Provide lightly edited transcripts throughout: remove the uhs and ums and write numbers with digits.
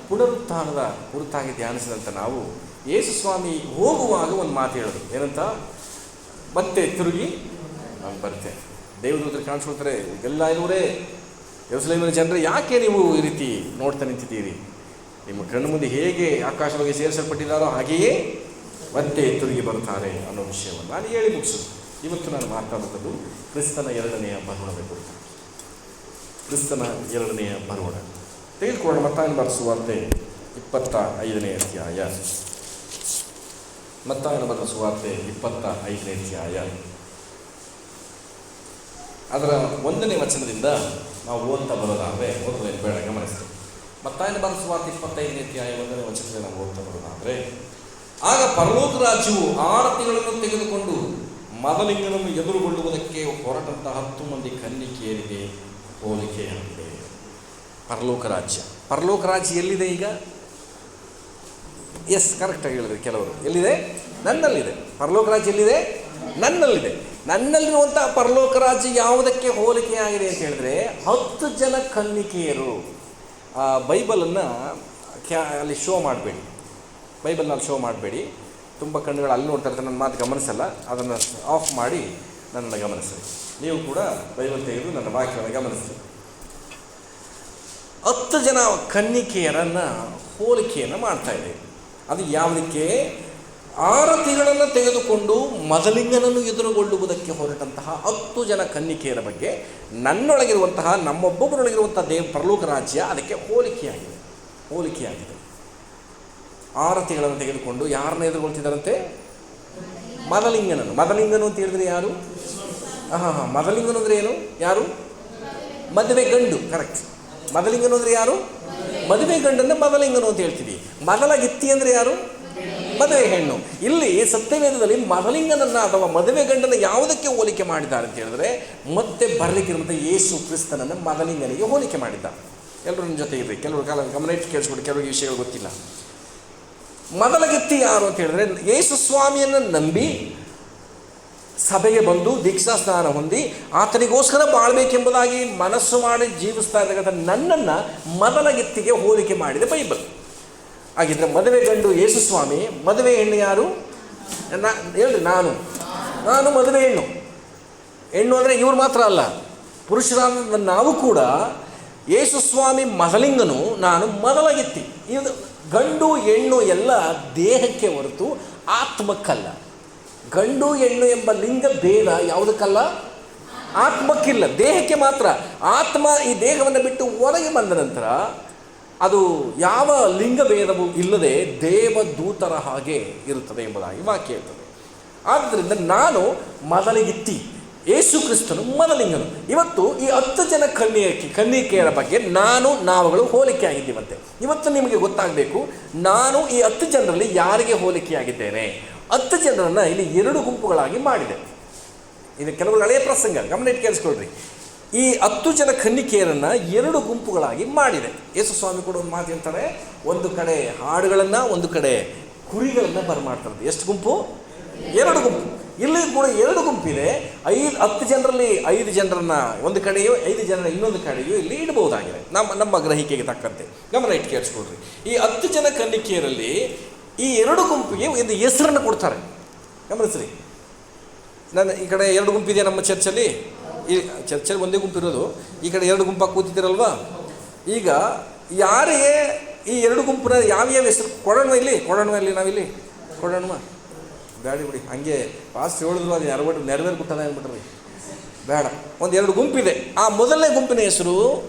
ಪುನರುತ್ಥಾನದ ಕುರಿತಾಗಿ ಧ್ಯಾನಿಸಿದಂಥ ನಾವು ಯೇಸು ಸ್ವಾಮಿ ಹೋಗುವಾಗ ಒಂದು ಮಾತು ಹೇಳಿದ್ರು, ಏನಂತ? ಮತ್ತೆ ತಿರುಗಿ ನಾನು ಬರ್ತೇನೆ. ದೇವದೂತರು ಕಾಣಿಸ್ಕೊಳ್ತಾರೆ, ಎಲ್ಲ ಇರುವರೇ ಯೆರೂಸಲೇಮಿನ ಜನರೇ, ಯಾಕೆ ನೀವು ಈ ರೀತಿ ನೋಡ್ತಾ ನಿಂತಿದ್ದೀರಿ? ನಿಮ್ಮ ಕಣ್ಣು ಮುಂದೆ ಹೇಗೆ ಆಕಾಶವಾಗಿ ಸೇರಿಸಲ್ಪಟ್ಟಿದ್ದಾರೋ ಹಾಗೆಯೇ ಮತ್ತೆ ತಿರುಗಿ ಬರ್ತಾರೆ ಅನ್ನೋ ವಿಷಯವನ್ನು ನಾನು ಹೇಳಿ ಮುಗಿಸೋದು. ಇವತ್ತು ನಾನು ಮಾತಾಡುವಂಥದ್ದು ಕ್ರಿಸ್ತನ ಎರಡನೆಯ ಬರುವಣದ ಕುರಿತು. ಕ್ರಿಸ್ತನ ಎರಡನೆಯ ಬರುವಣ ತೆಗೆದುಕೊಳ್ಳೋಣ. ಮತ್ತಾಯನ ಬರೆದ ಸುವಾರ್ತೆ 25ನೇ ಅಧ್ಯಾಯ. ಮತ್ತಾಯನ ಬರೆದ ಸುವಾರ್ತೆ 25ನೇ ಅಧ್ಯಾಯ ಅದರ 1ನೇ ವಚನದಿಂದ ನಾವು ಓದ್ತಾ ಬರೋದಾದರೆ, ಓದೋದೇನು ಬೇಡ, ಗಮನಿಸ್ತೀವಿ. ಮತ್ತಾಯನ ಬರೆದ ಸುವಾರ್ತೆ 25ನೇ ಅಧ್ಯಾಯ 1ನೇ ವಚನದಿಂದ ನಾವು ಓದ್ತಾ ಬರೋದಾದರೆ, ಆಗ ಪರಲೋಕ ರಾಜ್ಯವು ಆರತಿಗಳನ್ನು ತೆಗೆದುಕೊಂಡು ಮದಲಿಂಗನನ್ನು ಎದುರುಗೊಳ್ಳುವುದಕ್ಕೆ ಹೊರಟಂತಹ 10 ಮಂದಿ ಕನ್ನಿಕೆಯರಿಗೆ ಹೋಲಿಕೆಯಾಗಿದೆ. ಪರಲೋಕ ರಾಜ್ಯ, ಪರಲೋಕ ರಾಜ್ಯ ಎಲ್ಲಿದೆ ಈಗ? ಎಸ್, ಕರೆಕ್ಟಾಗಿ ಹೇಳಿದ್ರೆ ಕೆಲವರು. ಎಲ್ಲಿದೆ? ನನ್ನಲ್ಲಿದೆ. ಪರಲೋಕ ರಾಜ್ಯ ಎಲ್ಲಿದೆ? ನನ್ನಲ್ಲಿದೆ. ನನ್ನಲ್ಲಿರುವಂಥ ಪರಲೋಕ ರಾಜ್ಯ ಯಾವುದಕ್ಕೆ ಹೋಲಿಕೆಯಾಗಿದೆ ಅಂತ ಹೇಳಿದ್ರೆ 10 ಜನ ಕನ್ನಿಕೆಯರು. ಬೈಬಲನ್ನು ಅಲ್ಲಿ ಶೋ ಮಾಡಬೇಡಿ, ಬೈಬಲ್ನಲ್ಲಿ ಶೋ ಮಾಡಬೇಡಿ. ತುಂಬ ಕಣ್ಣುಗಳು ಅಲ್ಲಿ ನೋಡ್ತಾ ಇರ್ತಾರೆ, ನನ್ನ ಮಾತು ಗಮನಿಸಲ್ಲ. ಅದನ್ನು ಆಫ್ ಮಾಡಿ ನನ್ನನ್ನು ಗಮನಿಸಿ. ನೀವು ಕೂಡ ಬೈಬಲ್ ತೆಗೆದು ನನ್ನ ವಾಕ್ಯವನ್ನು ಗಮನಿಸಿ. 10 ಜನ ಕನ್ನಿಕೆಯರನ್ನು ಹೋಲಿಕೆಯನ್ನು ಮಾಡ್ತಾ ಇದೆ. ಅದು ಯಾವುದಕ್ಕೆ? ಆರತಿಗಳನ್ನು ತೆಗೆದುಕೊಂಡು ಮದಲಿಂಗನನ್ನು ಎದುರುಗೊಳ್ಳುವುದಕ್ಕೆ ಹೊರಟಂತಹ 10 ಜನ ಕನ್ನಿಕೆಯರ ಬಗ್ಗೆ ನನ್ನೊಳಗಿರುವಂತಹ, ನಮ್ಮೊಬ್ಬೊಬ್ಬರೊಳಗಿರುವಂತಹ ಪರಲೋಕ ರಾಜ್ಯ ಅದಕ್ಕೆ ಹೋಲಿಕೆಯಾಗಿದೆ. ಹೋಲಿಕೆಯಾಗಿದೆ. ಆರತಿಗಳನ್ನು ತೆಗೆದುಕೊಂಡು ಯಾರನ್ನ ಎದುರುಗೊಳ್ತಿದ್ದಾರಂತೆ? ಮದಲಿಂಗನನ್ನು. ಮದಲಿಂಗನು ಅಂತ ಹೇಳಿದ್ರೆ ಯಾರು? ಮದಲಿಂಗನು ಅಂದರೆ ಏನು? ಯಾರು? ಮದುವೆ ಗಂಡು. ಕರೆಕ್ಟ್. ಮದಲಿಂಗನು ಅಂದರೆ ಯಾರು? ಮದುವೆ ಗಂಡನ್ನು ಮದಲಿಂಗನು ಅಂತ ಹೇಳ್ತೀವಿ. ಮದಲಗಿತ್ತಿ ಅಂದರೆ ಯಾರು? ಮದುವೆ ಹೆಣ್ಣು. ಇಲ್ಲಿ ಸತ್ಯವೇದದಲ್ಲಿ ಮದಲಿಂಗನನ್ನು ಅಥವಾ ಮದುವೆ ಗಂಡನ ಯಾವುದಕ್ಕೆ ಹೋಲಿಕೆ ಮಾಡಿದ್ದಾರೆ ಅಂತ ಹೇಳಿದ್ರೆ, ಮತ್ತೆ ಬರಲಿಕ್ಕಿರುವಂಥ ಯೇಸು ಕ್ರಿಸ್ತನನ್ನು ಮದಲಿಂಗನಿಗೆ ಹೋಲಿಕೆ ಮಾಡಿದ್ದಾರೆ. ಎಲ್ಲರೂ ನನ್ನ ಜೊತೆ ಇರ್ರಿ, ಕೆಲವರು ಗಮನ ಇಟ್ಟು ಕೇಳಿಸ್ಕೊಂಡು, ಕೆಲವರಿಗೆ ವಿಷಯಗಳು ಗೊತ್ತಿಲ್ಲ. ಮೊದಲಗಿತ್ತಿ ಯಾರು ಅಂತ ಹೇಳಿದ್ರೆ, ಯೇಸು ಸ್ವಾಮಿಯನ್ನು ನಂಬಿ ಸಭೆಗೆ ಬಂದು ದೀಕ್ಷಾ ಸ್ನಾನ ಹೊಂದಿ ಆತನಿಗೋಸ್ಕರ ಬಾಳ್ಬೇಕೆಂಬುದಾಗಿ ಮನಸ್ಸು ಮಾಡಿ ಜೀವಿಸ್ತಾ ಇರ್ತಕ್ಕಂಥ ನನ್ನನ್ನು ಮೊದಲಗಿತ್ತಿಗೆ ಹೋಲಿಕೆ ಮಾಡಿದೆ ಬೈಬಲ್. ಹಾಗಿದ್ರೆ ಮದುವೆ ಗಂಡು ಯೇಸು ಸ್ವಾಮಿ, ಮದುವೆ ಹೆಣ್ಣು ಯಾರು? ಹೇಳ್ರಿ. ನಾನು ಮದುವೆ ಹೆಣ್ಣು. ಹೆಣ್ಣು ಅಂದರೆ ಇವ್ರು ಮಾತ್ರ ಅಲ್ಲ, ಪುರುಷರಾದ ನಾವು ಕೂಡ. ಯೇಸು ಸ್ವಾಮಿ ಮದಲಿಂಗನು, ನಾನು ಮೊದಲಗಿತ್ತಿ. ಇದು ಗಂಡು ಹೆಣ್ಣು ಎಲ್ಲ ದೇಹಕ್ಕೆ ಹೊರತು ಆತ್ಮಕ್ಕಲ್ಲ. ಗಂಡು ಹೆಣ್ಣು ಎಂಬ ಲಿಂಗ ಭೇದ ಯಾವುದಕ್ಕಲ್ಲ? ಆತ್ಮಕ್ಕಿಲ್ಲ, ದೇಹಕ್ಕೆ ಮಾತ್ರ. ಆತ್ಮ ಈ ದೇಹವನ್ನು ಬಿಟ್ಟು ಹೊರಗೆ ಬಂದ ನಂತರ ಅದು ಯಾವ ಲಿಂಗ ಭೇದವೂ ಇಲ್ಲದೆ ದೇವದೂತರ ಹಾಗೆ ಇರುತ್ತದೆ ಎಂಬುದಾಗಿ ವಾಕ್ಯ ಹೇಳ್ತದೆ. ಆದ್ದರಿಂದ ನಾನು ಮೊದಲಿಗಿತ್ತಿ, ಯೇಸು ಕ್ರಿಸ್ತನು ಮೊದಲಿಂಗನು. ಇವತ್ತು ಈ 10 ಜನ ಕನ್ನಿಕೆಯರ ಬಗ್ಗೆ ನಾವುಗಳು ಹೋಲಿಕೆ ಆಗಿದ್ದೀವಂತೆ. ಇವತ್ತು ನಿಮಗೆ ಗೊತ್ತಾಗಬೇಕು, ನಾನು ಈ 10 ಜನರಲ್ಲಿ ಯಾರಿಗೆ ಹೋಲಿಕೆಯಾಗಿದ್ದೇನೆ. 10 ಜನರನ್ನು ಇಲ್ಲಿ 2 ಗುಂಪುಗಳಾಗಿ ಮಾಡಿದೆ. ಇದು ಕೆಲವರು ಹಳೆಯ ಪ್ರಸಂಗ, ಗಮನ ಇಟ್ಟು ಕೇಳಿಸ್ಕೊಳ್ರಿ. ಈ 10 ಜನ ಕನ್ನಿಕೆಯರನ್ನು 2 ಗುಂಪುಗಳಾಗಿ ಮಾಡಿದೆ. ಯೇಸು ಸ್ವಾಮಿ ಕೂಡ ಒಂದು ಮಾತು ಹೇಳ್ತಾರೆ, ಒಂದು ಕಡೆ ಹಾಡುಗಳನ್ನು, ಒಂದು ಕಡೆ ಕುರಿಗಳನ್ನು ಬರಮಾಡ್ತಾರೆ. ಎಷ್ಟು ಗುಂಪು? 2 ಗುಂಪು. ಇಲ್ಲಿ ಕೂಡ 2 ಗುಂಪಿದೆ. 10 ಜನರಲ್ಲಿ 5 ಜನರನ್ನು ಒಂದು ಕಡೆಯೋ 5 ಜನರ ಇನ್ನೊಂದು ಕಡೆಯೋ ಇಲ್ಲಿ ಇಡಬಹುದಾಗಿದೆ, ನಮ್ಮ ಗ್ರಹಿಕೆಗೆ ತಕ್ಕಂತೆ. ಗಮನ ಇಟ್ಟು ಕೇಳಿಸ್ಕೊಳ್ರಿ. ಈ 10 ಜನ ಕನ್ನಿಕೆಯರಲ್ಲಿ ಈ 2 ಗುಂಪಿಗೆ ಒಂದು ಹೆಸರನ್ನು ಕೊಡ್ತಾರೆ. ಗಮನಿಸ್ರಿ, ನಾನು ಈ ಕಡೆ 2 ಗುಂಪಿದೆ ನಮ್ಮ ಚರ್ಚಲ್ಲಿ. ಈ ಚರ್ಚಲ್ಲಿ ಒಂದೇ ಗುಂಪು ಇರೋದು, ಈ ಕಡೆ 2 ಗುಂಪಾಗಿ ಕೂತಿದ್ದೀರಲ್ವಾ. ಈಗ ಯಾರಿಗೆ ಈ 2 ಗುಂಪಿನ ಯಾವ್ಯಾವ ಹೆಸರು ಕೊಡೋಣ? ಇಲ್ಲಿ ನಾವಿಲ್ಲಿ ಕೊಡೋಣ. ಬ್ಯಾಡಿ ಬಿಡಿ, ಹಂಗೆ ಪಾಸ್ಟ್ ಹೇಳಿದ್ರು ಅದು ನೆರವೇರ್ಬಿಟ್ಟದ ಅಂದ್ಬಿಟ್ರಿ, ಬೇಡ. ಒಂದು 2 ಗುಂಪಿದೆ. ಆ ಮೊದಲನೇ ಗುಂಪಿನ ಹೆಸರು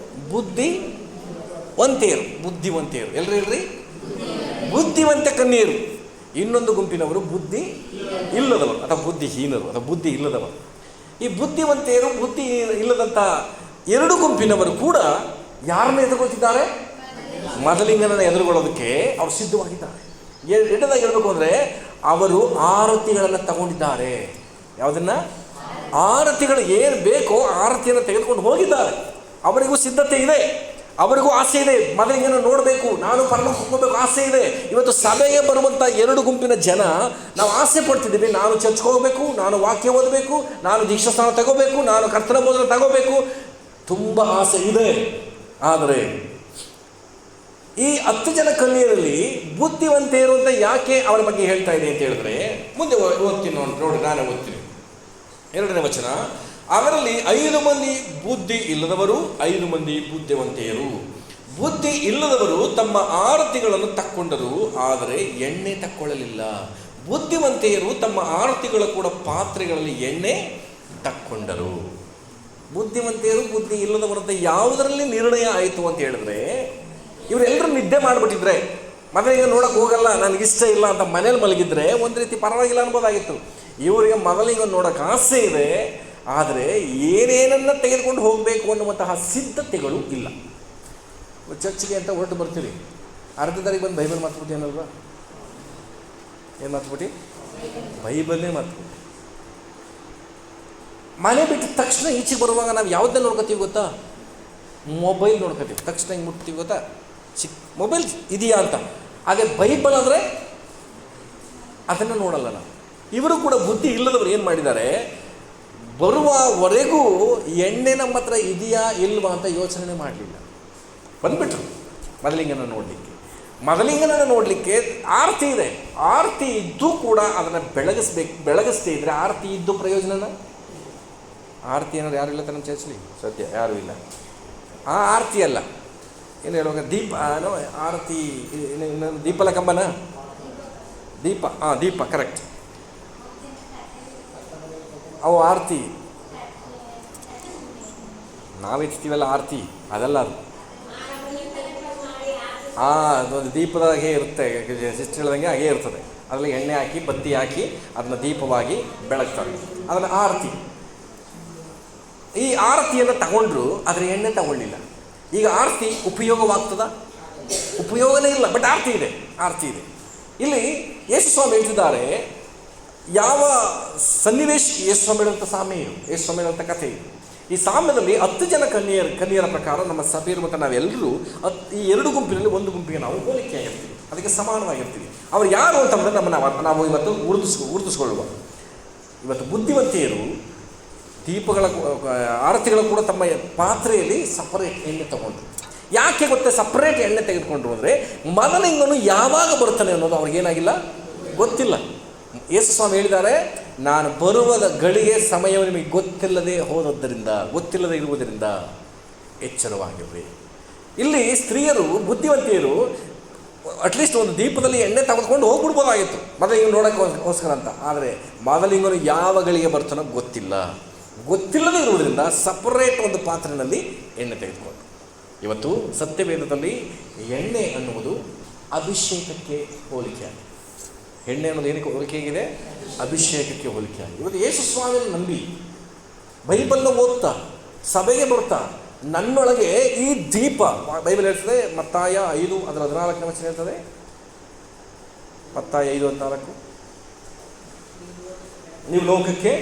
ಬುದ್ಧಿವಂತೆಯರು. ಎಲ್ರಿ ಹೇಳ್ರಿ, ಬುದ್ಧಿವಂತ ಕನ್ಯೆಯರು. ಇನ್ನೊಂದು ಗುಂಪಿನವರು ಬುದ್ಧಿ ಇಲ್ಲದವರು ಅಥವಾ ಬುದ್ಧಿಹೀನರು ಅಥವಾ ಬುದ್ಧಿ ಇಲ್ಲದವರು. ಈ ಬುದ್ಧಿವಂತೆಯರು, ಬುದ್ಧಿ ಇಲ್ಲದಂಥ 2 ಗುಂಪಿನವರು ಕೂಡ ಯಾರನ್ನ ಎದುರುಗೊಳ್ತಿದ್ದಾರೆ? ಮದಲಿಂಗನನ್ನು ಎದುರುಗೊಳ್ಳೋದಕ್ಕೆ ಅವರು ಸಿದ್ಧವಾಗಿದ್ದಾರೆ. ಎರಡದಾಗಿ ಹೇಳಬೇಕು ಅಂದರೆ, ಅವರು ಆರತಿಗಳನ್ನು ತಗೊಂಡಿದ್ದಾರೆ. ಯಾವುದನ್ನ? ಆರತಿಗಳು ಏನು ಬೇಕೋ ಆರತಿಯನ್ನು ತೆಗೆದುಕೊಂಡು ಹೋಗಿದ್ದಾರೆ. ಅವರಿಗೂ ಸಿದ್ಧತೆ ಇದೆ, ಅವರಿಗೂ ಆಸೆ ಇದೆ. ಮದಲಿಂಗನ ನೋಡಬೇಕು, ನಾನು ಪರಲೋಕಕ್ಕೆ ಹೋಗಬೇಕು ಆಸೆ ಇದೆ. ಇವತ್ತು ಸಭೆಗೆ ಬರುವಂಥ 2 ಗುಂಪಿನ ಜನ ನಾವು ಆಸೆ ಪಡ್ತಿದ್ದೀವಿ. ನಾನು ಚರ್ಚ್ಗೆ ಹೋಗಬೇಕು, ನಾನು ವಾಕ್ಯ ಓದಬೇಕು, ನಾನು ದೀಕ್ಷಾಸ್ಥಾನ ತಗೋಬೇಕು, ನಾನು ಕರ್ತನ ಬೋಧನೆ ತಗೋಬೇಕು, ತುಂಬ ಆಸೆ ಇದೆ. ಆದರೆ ಈ 10 ಜನ ಕನ್ಯೆಯರಲ್ಲಿ ಬುದ್ಧಿವಂತೆಯರು ಅಂತ ಯಾಕೆ ಅವರ ಬಗ್ಗೆ ಹೇಳ್ತಾ ಇದೆ ಅಂತ ಹೇಳಿದ್ರೆ, ಮುಂದೆ ಓದ್ತೀನಿ ನೋಡಿ, ನಾನೇ ಓದ್ತೀನಿ. 2ನೇ ವಚನ, ಅವರಲ್ಲಿ 5 ಮಂದಿ ಬುದ್ಧಿ ಇಲ್ಲದವರು, 5 ಮಂದಿ ಬುದ್ಧಿವಂತೆಯರು. ಬುದ್ಧಿ ಇಲ್ಲದವರು ತಮ್ಮ ಆರತಿಗಳನ್ನು ತಕ್ಕೊಂಡರು, ಆದರೆ ಎಣ್ಣೆ ತಕ್ಕೊಳ್ಳಲಿಲ್ಲ. ಬುದ್ಧಿವಂತೆಯರು ತಮ್ಮ ಆರತಿಗಳ ಕೂಡ ಪಾತ್ರೆಗಳಲ್ಲಿ ಎಣ್ಣೆ ತಕ್ಕೊಂಡರು. ಬುದ್ಧಿವಂತೆಯರು ಬುದ್ಧಿ ಇಲ್ಲದವರಂತ ಯಾವುದರಲ್ಲಿ ನಿರ್ಣಯ ಆಯಿತು ಅಂತ ಹೇಳಿದ್ರೆ, ಇವರೆಲ್ಲರೂ ನಿದ್ದೆ ಮಾಡಿಬಿಟ್ಟಿದ್ರೆ, ಮದುವೆಗೆ ನೋಡೋಕೆ ಹೋಗಲ್ಲ, ನನಗಿಷ್ಟ ಇಲ್ಲ ಅಂತ ಮನೇಲಿ ಮಲಗಿದ್ರೆ ಒಂದು ರೀತಿ ಪರವಾಗಿಲ್ಲ ಅನ್ಬೋದಾಗಿತ್ತು. ಇವರಿಗೆ ಮೊದಲಿಗೆ ನೋಡೋಕೆ ಆಸೆ ಇದೆ, ಆದರೆ ಏನೇನನ್ನು ತೆಗೆದುಕೊಂಡು ಹೋಗಬೇಕು ಅನ್ನುವಂತಹ ಸಿದ್ಧತೆಗಳು ಇಲ್ಲ. ಚರ್ಚಿಗೆ ಅಂತ ಹೊರಟು ಬರ್ತೀವಿ, ಅರ್ಧ ತಾರೀಕು ಬಂದು ಬೈಬಲ್ ಮಾತ್ಬಿಟ್ಟು ಏನಲ್ವಾ, ಏನು ಮಾತ್ಬಿಟ್ಟು ಬೈಬಲ್ನೇ ಮಾತ್ಬಿಟ್ಟು ಮನೆ ಬಿಟ್ಟು ತಕ್ಷಣ ಈಚೆಗೆ ಬರುವಾಗ ನಾವು ಯಾವುದನ್ನ ನೋಡ್ಕೋತೀವಿ ಗೊತ್ತಾ? ಮೊಬೈಲ್ ನೋಡ್ಕೋತೀವಿ. ತಕ್ಷಣ ಹಿಂಗೆ ಮುಟ್ತೀವಿ ಗೊತ್ತಾ, ಮೊಬೈಲ್ ಇದೆಯಾ ಅಂತ. ಹಾಗೆ ಬೈಬಲ್ ಅಂದರೆ ಅದನ್ನು ನೋಡಲ್ಲ ನಾವು. ಇವರು ಕೂಡ ಬುದ್ಧಿ ಇಲ್ಲದವರು ಏನು ಮಾಡಿದ್ದಾರೆ, ಬರುವವರೆಗೂ ಎಣ್ಣೆ ನಮ್ಮ ಹತ್ರ ಇದೆಯಾ ಇಲ್ವಾ ಅಂತ ಯೋಚನೆ ಮಾಡಲಿಲ್ಲ. ಬಂದುಬಿಟ್ರು ಮೊದಲಿಂಗನ ನೋಡಲಿಕ್ಕೆ ಆರತಿ ಇದೆ. ಆರತಿ ಇದ್ದು ಕೂಡ ಅದನ್ನು ಬೆಳಗಿಸ್ದೇ ಇದ್ದರೆ ಆರತಿ ಇದ್ದು ಪ್ರಯೋಜನನ? ಆರತಿ ಏನಾದ್ರು ಯಾರು ಇಲ್ಲ ತನ್ನ ಚರ್ಚಲಿ ಸದ್ಯ ಯಾರೂ ಇಲ್ಲ. ಆ ಆರತಿ ಅಲ್ಲ, ಏನು ಹೇಳುವಾಗ ದೀಪ ಆರತಿ, ದೀಪಲ ಕಂಬನ ದೀಪ, ದೀಪ ಕರೆಕ್ಟ್. ಅವು ಆರತಿ ನಾವೆತ್ತೀವಲ್ಲ ಆರತಿ, ಅದಲ್ಲ ಅದು. ಅದೊಂದು ದೀಪದಾಗೆ ಇರುತ್ತೆ, ಸಿಸ್ಟರ್ ಹೇಳ್ದಂಗೆ ಹಾಗೇ ಇರ್ತದೆ. ಅದರಲ್ಲಿ ಎಣ್ಣೆ ಹಾಕಿ ಬತ್ತಿ ಹಾಕಿ ಅದನ್ನು ದೀಪವಾಗಿ ಬೆಳಗ್ತಾರೆ, ಅದನ್ನು ಆರತಿ. ಈ ಆರತಿಯನ್ನು ತಗೊಂಡ್ರು, ಆದರೆ ಎಣ್ಣೆ ತಗೊಳ್ಳಿಲ್ಲ. ಈಗ ಆರತಿ ಉಪಯೋಗವಾಗ್ತದ? ಉಪಯೋಗನೇ ಇಲ್ಲ, ಬಟ್ ಆರತಿ ಇದೆ. ಇಲ್ಲಿ ಯೇಸು ಸ್ವಾಮಿ ಹೇಳ್ತಿದ್ದಾರೆ, ಯಾವ ಸನ್ನಿವೇಶ ಯೇಸು ಸ್ವಾಮಿ ಹೇಳುವಂಥ ಸಾಮ್ಯ ಇದು, ಯೇಸು ಸ್ವಾಮಿ ಹೇಳುವಂಥ ಕಥೆ ಇದು. ಈ ಸಾಮ್ಯದಲ್ಲಿ 10 ಜನ ಕನ್ಯೆಯರ ಪ್ರಕಾರ ನಮ್ಮ ಸಭೆಯರು ಮತ್ತು ನಾವೆಲ್ಲರೂ ಈ 2 ಗುಂಪಿನಲ್ಲಿ ಒಂದು ಗುಂಪಿಗೆ ನಾವು ಹೋಲಿಕೆಯಾಗಿರ್ತೀವಿ, ಅದಕ್ಕೆ ಸಮಾನವಾಗಿರ್ತೀವಿ. ಅವರು ಯಾರು ಅಂತಂದರೆ ನಾವು ಇವತ್ತು ಗುರುತಿಸ್ಕೊಳ್ಳುವ. ಇವತ್ತು ಬುದ್ಧಿವಂತೆಯರು ದೀಪಗಳ ಆರತಿಗಳ ಕೂಡ ತಮ್ಮ ಪಾತ್ರೆಯಲ್ಲಿ ಸಪರೇಟ್ ಎಣ್ಣೆ ತಗೊಂಡ್ರು. ಯಾಕೆ ಗೊತ್ತೇ ಸಪರೇಟ್ ಎಣ್ಣೆ ತೆಗೆದುಕೊಂಡ್ರು ಅಂದರೆ, ಮೊದಲಿಂಗನು ಯಾವಾಗ ಬರ್ತಾನೆ ಅನ್ನೋದು ಅವ್ರಿಗೇನಾಗಿಲ್ಲ, ಗೊತ್ತಿಲ್ಲ. ಯೇಸು ಸ್ವಾಮಿ ಹೇಳಿದ್ದಾರೆ, ನಾನು ಬರುವ ಗಳಿಗೆ ಸಮಯವು ನಿಮಗೆ ಗೊತ್ತಿಲ್ಲದೆ ಇರುವುದರಿಂದ ಎಚ್ಚರವಾಗಿರ್ರಿ. ಇಲ್ಲಿ ಸ್ತ್ರೀಯರು ಬುದ್ಧಿವಂತಿಯರು ಅಟ್ಲೀಸ್ಟ್ ಒಂದು ದೀಪದಲ್ಲಿ ಎಣ್ಣೆ ತೆಗೆದುಕೊಂಡು ಹೋಗ್ಬಿಡ್ಬೋದಾಗಿತ್ತು ಮೊದಲಿಂಗ ನೋಡೋಕ್ಕೋಸ್ಕರ ಅಂತ. ಆದರೆ ಮೊದಲಿಂಗನು ಯಾವ ಗಳಿಗೆ ಬರ್ತಾನೋ ಗೊತ್ತಿಲ್ಲದೆ ಇರುವುದರಿಂದ ಸಪರೇಟ್ ಒಂದು ಪಾತ್ರೆಯಲ್ಲಿ ಎಣ್ಣೆ ತೆಗೆದುಕೊಂಡು. ಇವತ್ತು ಸತ್ಯವೇದದಲ್ಲಿ ಎಣ್ಣೆ ಅನ್ನುವುದು ಅಭಿಷೇಕಕ್ಕೆ ಹೋಲಿಕೆಯಾಗಿದೆ. ಎಣ್ಣೆ ಅನ್ನೋದು ಏನಕ್ಕೆ ಹೋಲಿಕೆಯಾಗಿದೆ? ಅಭಿಷೇಕಕ್ಕೆ ಹೋಲಿಕೆಯಾಗಿದೆ. ಇವತ್ತು ಯೇಸು ಸ್ವಾಮಿಯನ್ನು ನಂಬಿ ಬೈಬಲ್ನ ಓದ್ತಾ ಸಭೆಗೆ ಬರ್ತಾ ನನ್ನೊಳಗೆ ಈ ದೀಪ, ಬೈಬಲ್ ಹೇಳ್ತದೆ ಮತ್ತಾಯ 5 ಅದರ 14ನೇ ವಚನ ಹೇಳ್ತದೆ, ಮತ್ತಾಯ 5:14, ನೀವು ಲೋಕಕ್ಕೆ,